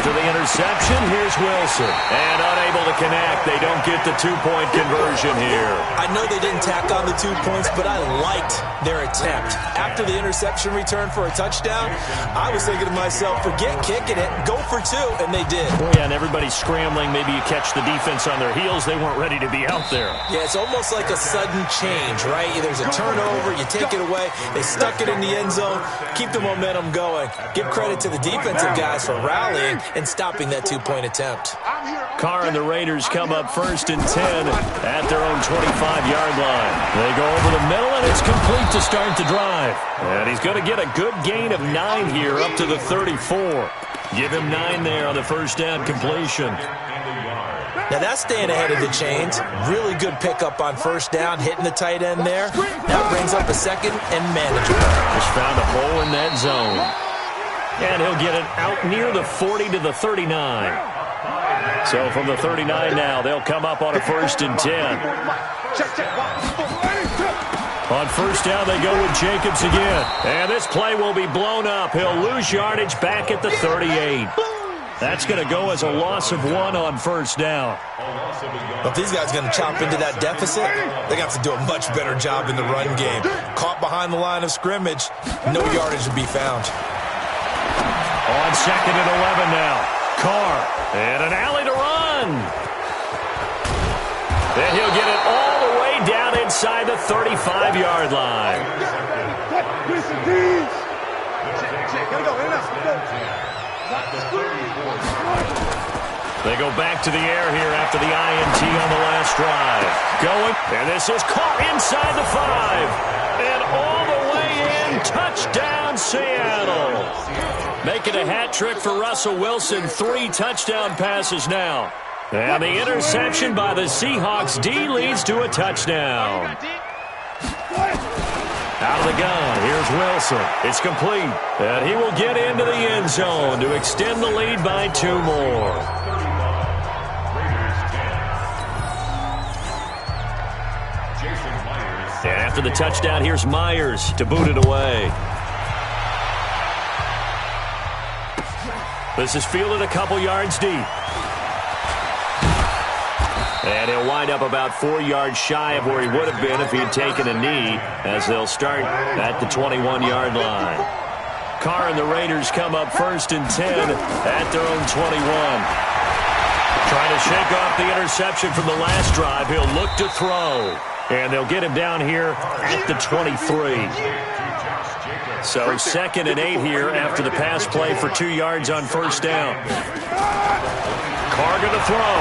After the interception, here's Wilson. And unable to connect. They don't get the two-point conversion here. I know they didn't tack on the 2 points, but I liked their attempt. After the interception return for a touchdown, I was thinking to myself, forget kicking it, go for 2, and they did. Oh, yeah, and everybody's scrambling. Maybe you catch the defense on their heels. They weren't ready to be out there. Yeah, it's almost like a sudden change, right? There's a turnover, you take it away, they stuck it in the end zone, keep the momentum going. Give credit to the defensive guys for rallying and stopping that 2-point attempt. Carr and the Raiders come up 1st and 10 at their own 25-yard line. They go over the middle, and it's complete to start the drive. And he's going to get a good gain of 9 here up to the 34. Give him 9 there on the first down completion. Now that's staying ahead of the chains. Really good pickup on first down, hitting the tight end there. That brings up a second and manageable. Just found a hole in that zone. And he'll get it out near the 40 to the 39. So from the 39 now, they'll come up on a 1st and 10. On first down, they go with Jacobs again. And this play will be blown up. He'll lose yardage back at the 38. That's going to go as a loss of 1 on first down. If these guys are going to chop into that deficit, they got to do a much better job in the run game. Caught behind the line of scrimmage, no yardage to be found. On 2nd and 11 now. Carr, and an alley to run. And he'll get it all the way down inside the 35-yard line. They go back to the air here after the INT on the last drive. Going, and this is caught inside the 5. And all the way in, touchdown Seattle. Making a hat trick for Russell Wilson, 3 touchdown passes now. And the interception by the Seahawks D leads to a touchdown. Out of the gun, here's Wilson. It's complete, and he will get into the end zone to extend the lead by 2 more. And after the touchdown, here's Myers to boot it away. This is fielded a couple yards deep. And he'll wind up about 4 yards shy of where he would have been if he had taken a knee, as they'll start at the 21-yard line. Carr and the Raiders come up 1st and 10 at their own 21. Trying to shake off the interception from the last drive. He'll look to throw. And they'll get him down here at the 23. So 2nd and 8 here after the pass play for 2 yards on first down. Carr going to throw.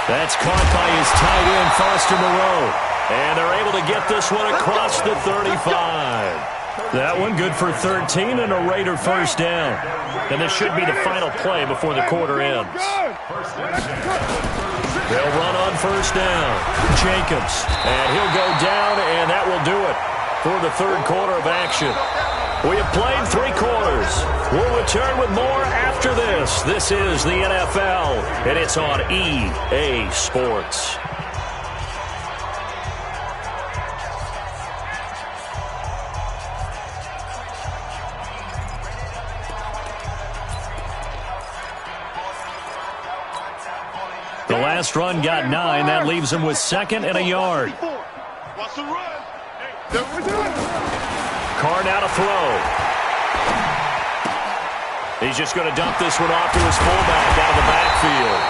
That's caught by his tight end, Foster Moreau. And they're able to get this one across the 35. That one good for 13 and a Raider first down. And this should be the final play before the quarter ends. They'll run on first down. Jacobs. And he'll go down, and that will do it for the 3rd quarter of action. We have played 3 quarters. We'll return with more after this. This is the NFL, and it's on EA Sports. The last run got 9. That leaves him with 2nd and a yard. Watch the run. Carr now to throw. He's just going to dump this one off to his fullback out of the backfield.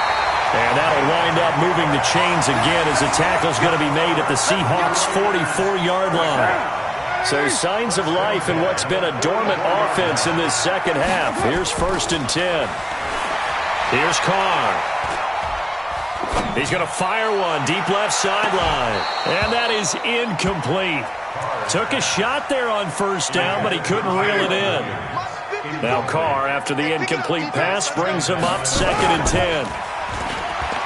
And that'll wind up moving the chains again as the tackle's going to be made at the Seahawks' 44-yard line. So signs of life in what's been a dormant offense in this second half. Here's 1st and 10. Here's Carr. He's going to fire one deep left sideline. And that is incomplete. Took a shot there on first down, but he couldn't reel it in. Now Carr, after the incomplete pass, brings him up 2nd and 10.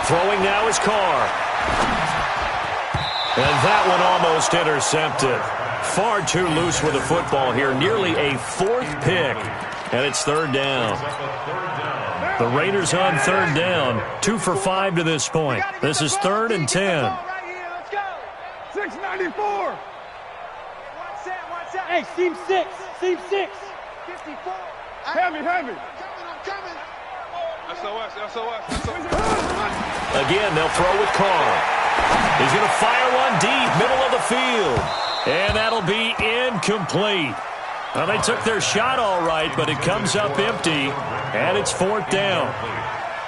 Throwing now is Carr. And that one almost intercepted. Far too loose with the football here. Nearly a 4th pick. And it's 3rd down. The Raiders on 3rd down. 2 for 5 to this point. This is 3rd and 10. 694. Hey, seam 6. Seam 6. 54. Have me. I'm coming. Again, they'll throw with Carr. He's going to fire one deep, middle of the field. And that'll be incomplete. Well, they took their shot all right, but it comes up empty, and it's 4th down.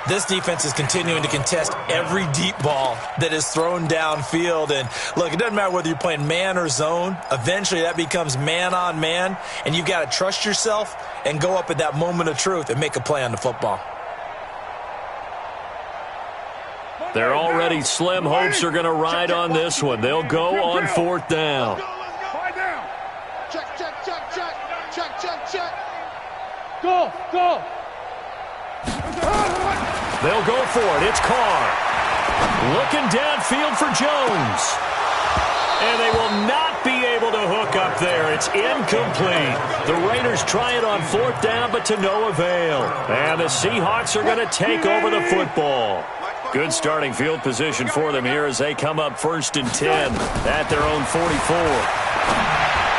This defense is continuing to contest every deep ball that is thrown downfield. And, look, it doesn't matter whether you're playing man or zone. Eventually, that becomes man-on-man, and you've got to trust yourself and go up at that moment of truth and make a play on the football. Their already slim hopes are going to ride on this one. They'll go on 4th down. Check. Go. They'll go for it. It's Carr. Looking downfield for Jones. And they will not be able to hook up there. It's incomplete. The Raiders try it on 4th down, but to no avail. And the Seahawks are going to take over the football. Good starting field position for them here as they come up 1st and 10 at their own 44.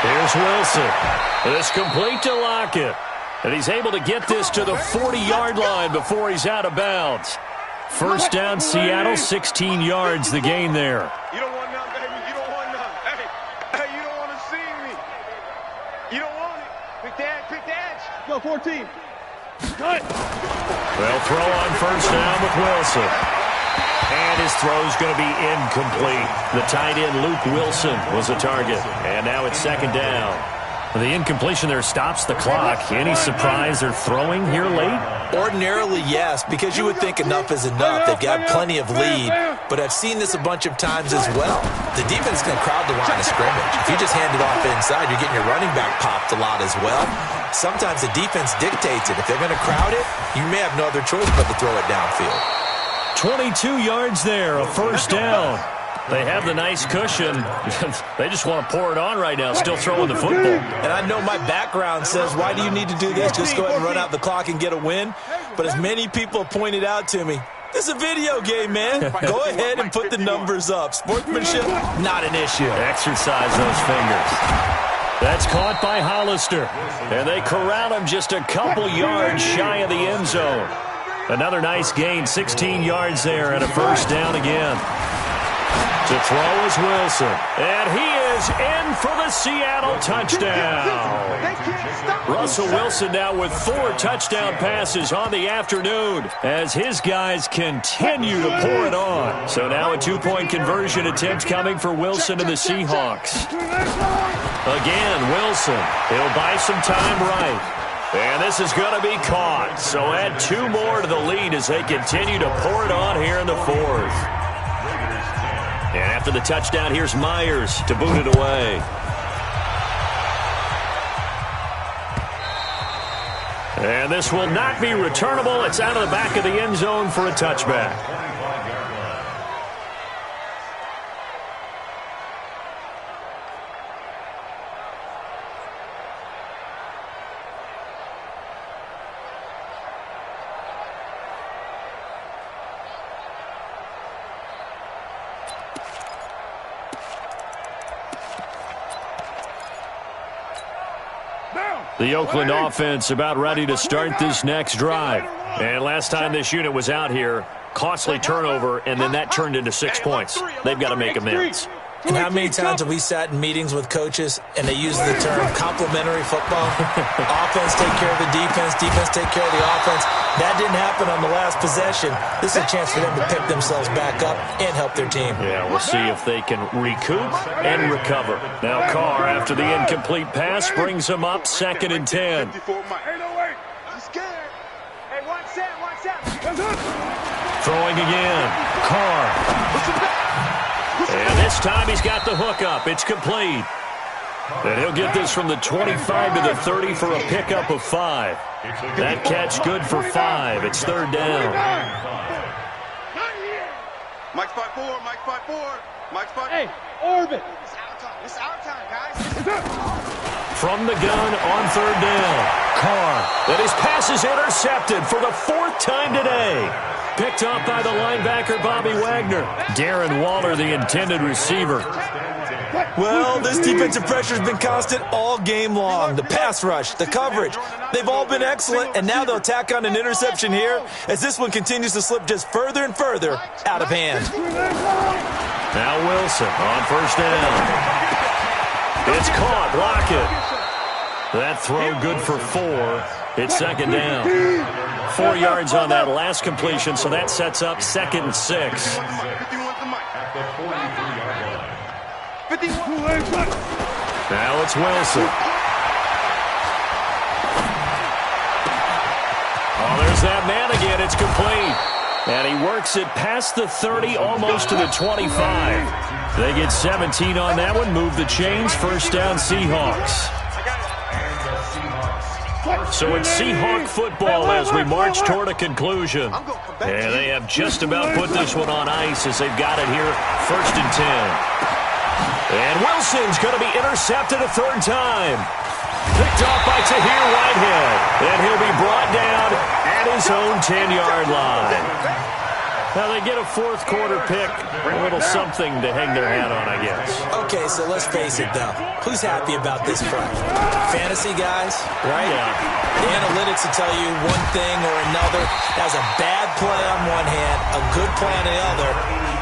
Here's Wilson. It's complete to Lockett. And he's able to get this to the 40-yard line before he's out of bounds. 1st down, Seattle, 16 yards the gain there. You don't want none, baby. You don't want none. Hey, you don't want to see me. You don't want it. Pick the edge. Go, 14. Cut. They'll throw on 1st down with Wilson. And his throw's going to be incomplete. The tight end, Luke Wilson, was the target. And now it's 2nd down. The incompletion there stops the clock. Any surprise they're throwing here late? Ordinarily, yes, because you would think enough is enough. They've got plenty of lead, but I've seen this a bunch of times as well. The defense can crowd the line of scrimmage. If you just hand it off inside, you're getting your running back popped a lot as well. Sometimes the defense dictates it. If they're going to crowd it, you may have no other choice but to throw it downfield. 22 yards there, a 1st down. They have the nice cushion. They just want to pour it on right now, still throwing the football. And I know my background says, why do you need to do this? Just go ahead and run out the clock and get a win. But as many people have pointed out to me, this is a video game, man. Go ahead and put the numbers up. Sportsmanship, not an issue. Exercise those fingers. That's caught by Hollister. And they corral him just a couple yards shy of the end zone. Another nice gain, 16 yards there, and a 1st down again. To throw is Wilson. And he is in for the Seattle touchdown. Russell Wilson now with 4 touchdown passes on the afternoon as his guys continue to pour it on. So now a 2-point conversion attempt coming for Wilson and the Seahawks. Again, Wilson. He'll buy some time right. And this is going to be caught. So add 2 more to the lead as they continue to pour it on here in the 4th. And after the touchdown, here's Myers to boot it away. And this will not be returnable. It's out of the back of the end zone for a touchback. The Oakland offense about ready to start this next drive. And last time this unit was out here, costly turnover, and then that turned into 6 points. They've got to make amends. And how many times have we sat in meetings with coaches and they use the term complementary football? Offense take care of the defense, defense take care of the offense. That didn't happen on the last possession. This is a chance for them to pick themselves back up and help their team. Yeah, we'll see if they can recoup and recover. Now Carr, after the incomplete pass, brings them up 2nd and 10. Throwing again. Carr. And this time he's got the hook up. It's complete. And he'll get this from the 25 to the 30 for a pickup of 5. That catch good for 5. It's 3rd down. Mike's 5-4. Mike's 5-4. Mike's 5-4. Hey, orbit. It's our time, guys. From the gun on 3rd down. Carr. And his pass is intercepted for the 4th time today. Picked up by the linebacker, Bobby Wagner. Darren Waller, the intended receiver. Well, this defensive pressure has been constant all game long. The pass rush, the coverage, they've all been excellent, and now they'll tack on an interception here as this one continues to slip just further and further out of hand. Now Wilson on first down. It's caught. Lockett. That throw good for 4. It's second down. 4 yards on that last completion, so that sets up 2nd and 6. Now it's Wilson. Oh, there's that man again. It's complete. And he works it past the 30, almost to the 25. They get 17 on that one. Move the chains. First down, Seahawks. So it's Seahawk football as we march toward a conclusion. And they have just about put this one on ice as they've got it here. 1st and 10. And Wilson's going to be intercepted a 3rd time. Picked off by Tahir Whitehead. And he'll be brought down at his own 10-yard line. Now they get a 4th quarter pick. A little something to hang their hat on, I guess. Okay, so let's face it, though. Who's happy about this play? Fantasy guys, right? Yeah. The analytics will tell you one thing or another. Has a bad play on one hand, a good play on the other,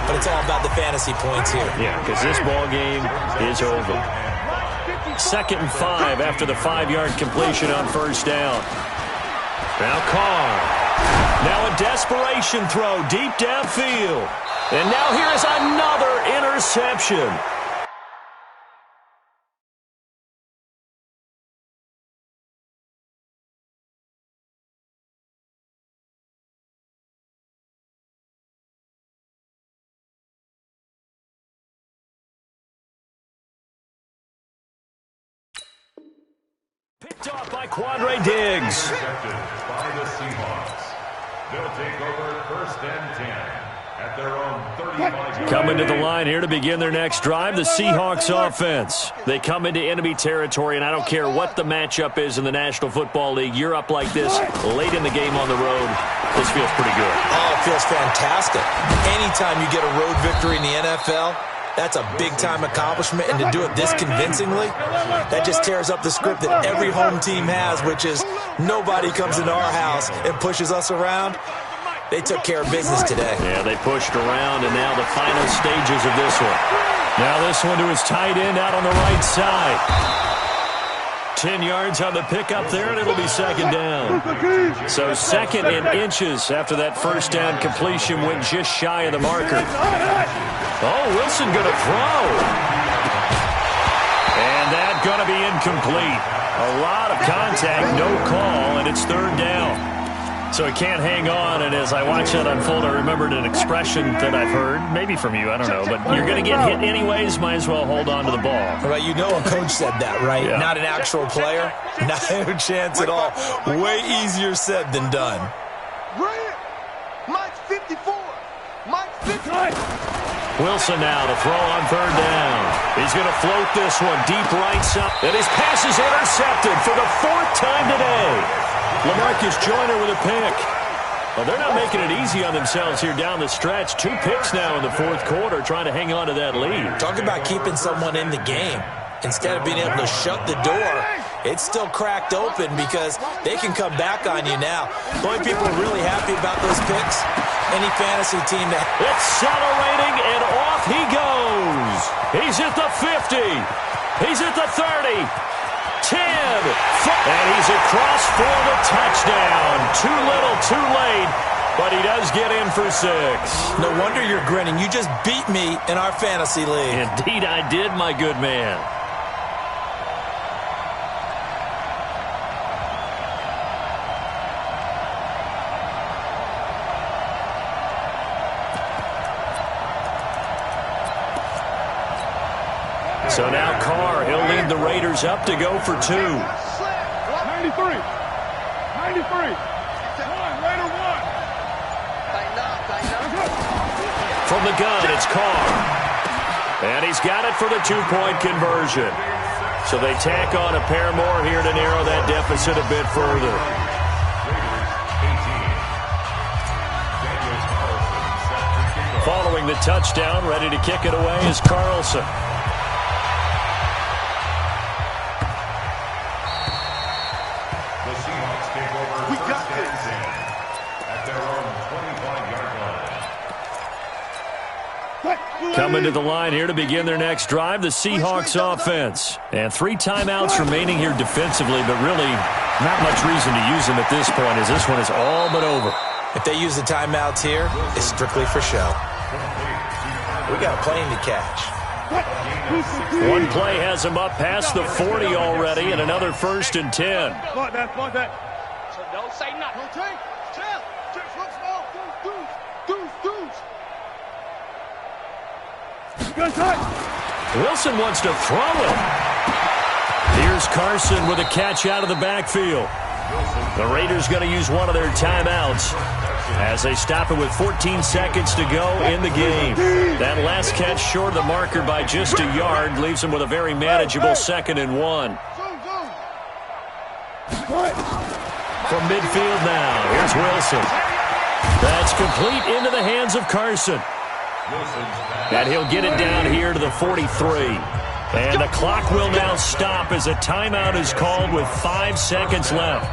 but it's all about the fantasy points here. Yeah, because this ball game is over. 2nd and 5 after the 5-yard completion on first down. Now Carr. Now a desperation throw deep downfield. And now here is another interception. Picked off by Quandre Diggs. By the Seahawks. They'll take over 1st and 10 at their own 35. Coming to the line here to begin their next drive, the Seahawks offense. They come into enemy territory, and I don't care what the matchup is in the National Football League. You're up like this late in the game on the road. This feels pretty good. Oh, it feels fantastic. Anytime you get a road victory in the NFL, that's a big-time accomplishment, and to do it this convincingly, that just tears up the script that every home team has, which is nobody comes into our house and pushes us around. They took care of business today. Yeah, they pushed around, and now the final stages of this one. Now this one to his tight end out on the right side. 10 yards on the pickup there, and it'll be 2nd down. So 2nd and inches after that first down completion went just shy of the marker. Oh, Wilson going to throw. And that going to be incomplete. A lot of contact, no call, and it's 3rd down. So he can't hang on, and as I watch that unfold, I remembered an expression that I've heard, maybe from you, I don't know, but you're going to get hit anyways, might as well hold on to the ball. Right, you know a coach said that, right? Yeah. Not an actual player. Not a chance at all. Way easier said than done. Mike's 54. Mike's 54. Wilson now to throw on 3rd down. He's going to float this one deep right side. And his pass is intercepted for the 4th time today. LaMarcus Joyner with a pick. Well, they're not making it easy on themselves here down the stretch. 2 picks now in the 4th quarter trying to hang on to that lead. Talk about keeping someone in the game. Instead of being able to shut the door, it's still cracked open because they can come back on you now. The only people really happy about those picks, any fantasy team that... Accelerating, and off he goes. He's at the 50. He's at the 30. 10. And he's across for the touchdown. Too little, too late. But he does get in for 6. No wonder you're grinning. You just beat me in our fantasy league. Indeed I did, my good man. So now Carr, he'll lead the Raiders up to go for 2. 93. 93. Raider 1. From the gun, it's Carr. And he's got it for the 2-point conversion. So they tack on a pair more here to narrow that deficit a bit further. Following the touchdown, ready to kick it away is Carlson. Coming to the line here to begin their next drive, the Seahawks offense. And 3 timeouts remaining here defensively, but really not much reason to use them at this point as this one is all but over. If they use the timeouts here, it's strictly for show. We got a plane to catch. One play has them up past the 40 already, and another 1st and 10. Like that. So don't say nothing. Chill. Look small. Wilson wants to throw it. Here's Carson with a catch out of the backfield. The Raiders going to use one of their timeouts as they stop it with 14 seconds to go in the game. That last catch short of the marker by just a yard leaves them with a very manageable 2nd and 1. From midfield now, here's Wilson. That's complete into the hands of Carson. And he'll get it down here to the 43. And the clock will now stop as a timeout is called with 5 seconds left.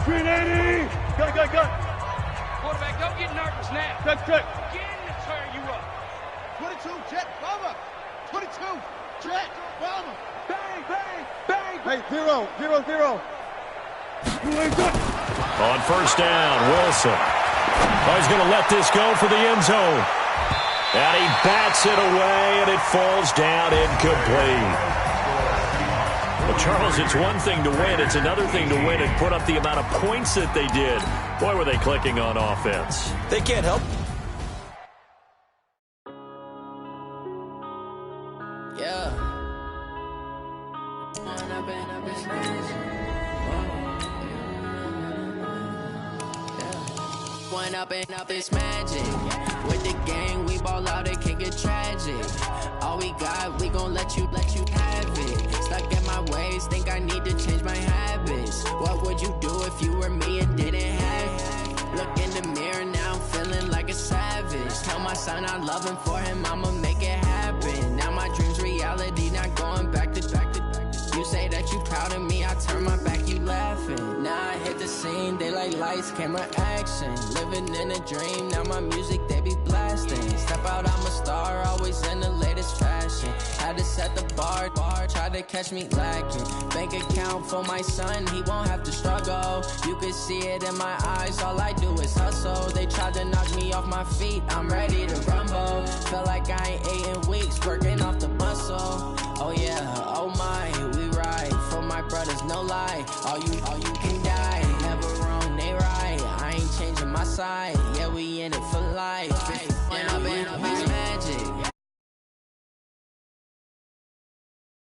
Green 80. Go. Quarterback, don't get nervous now. Check. Get in to tear you up. 22, jet, bomber. 22, jet, bomber. Bang. Hey, 0. On 1st down, Wilson. Oh, he's going to let this go for the end zone. And he bats it away, and it falls down incomplete. Well, Charles, it's one thing to win. It's another thing to win and put up the amount of points that they did. Boy, were they clicking on offense. They can't help. Yeah. One up and up, it's magic. With the gang, we ball out, it can get tragic. All we got, we gon' let you have it. Stuck in my ways, think I need to change my habits. What would you do if you were me and didn't have it? Look in the mirror now, I'm feeling like a savage. Tell my son I love him, for him I'ma make it happen. Now my dream's reality, not going back to. You say that you proud of me, I turn my back, you laughing. Now I hit the scene, they like lights, camera, action. Living in a dream, now my music, they be blasting. Step out, I'm a star, always in the latest fashion. Had to set the bar, try to catch me lacking. Bank account for my son, he won't have to struggle. You can see it in my eyes, all I do is hustle. They tried to knock me off my feet, I'm ready to rumble. Feel like I ain't ate in weeks, working off the muscle. Oh yeah, oh my, we ride for my brothers, no lie. All you can die, never wrong, they right. I ain't changing my side, yeah, we in it for life.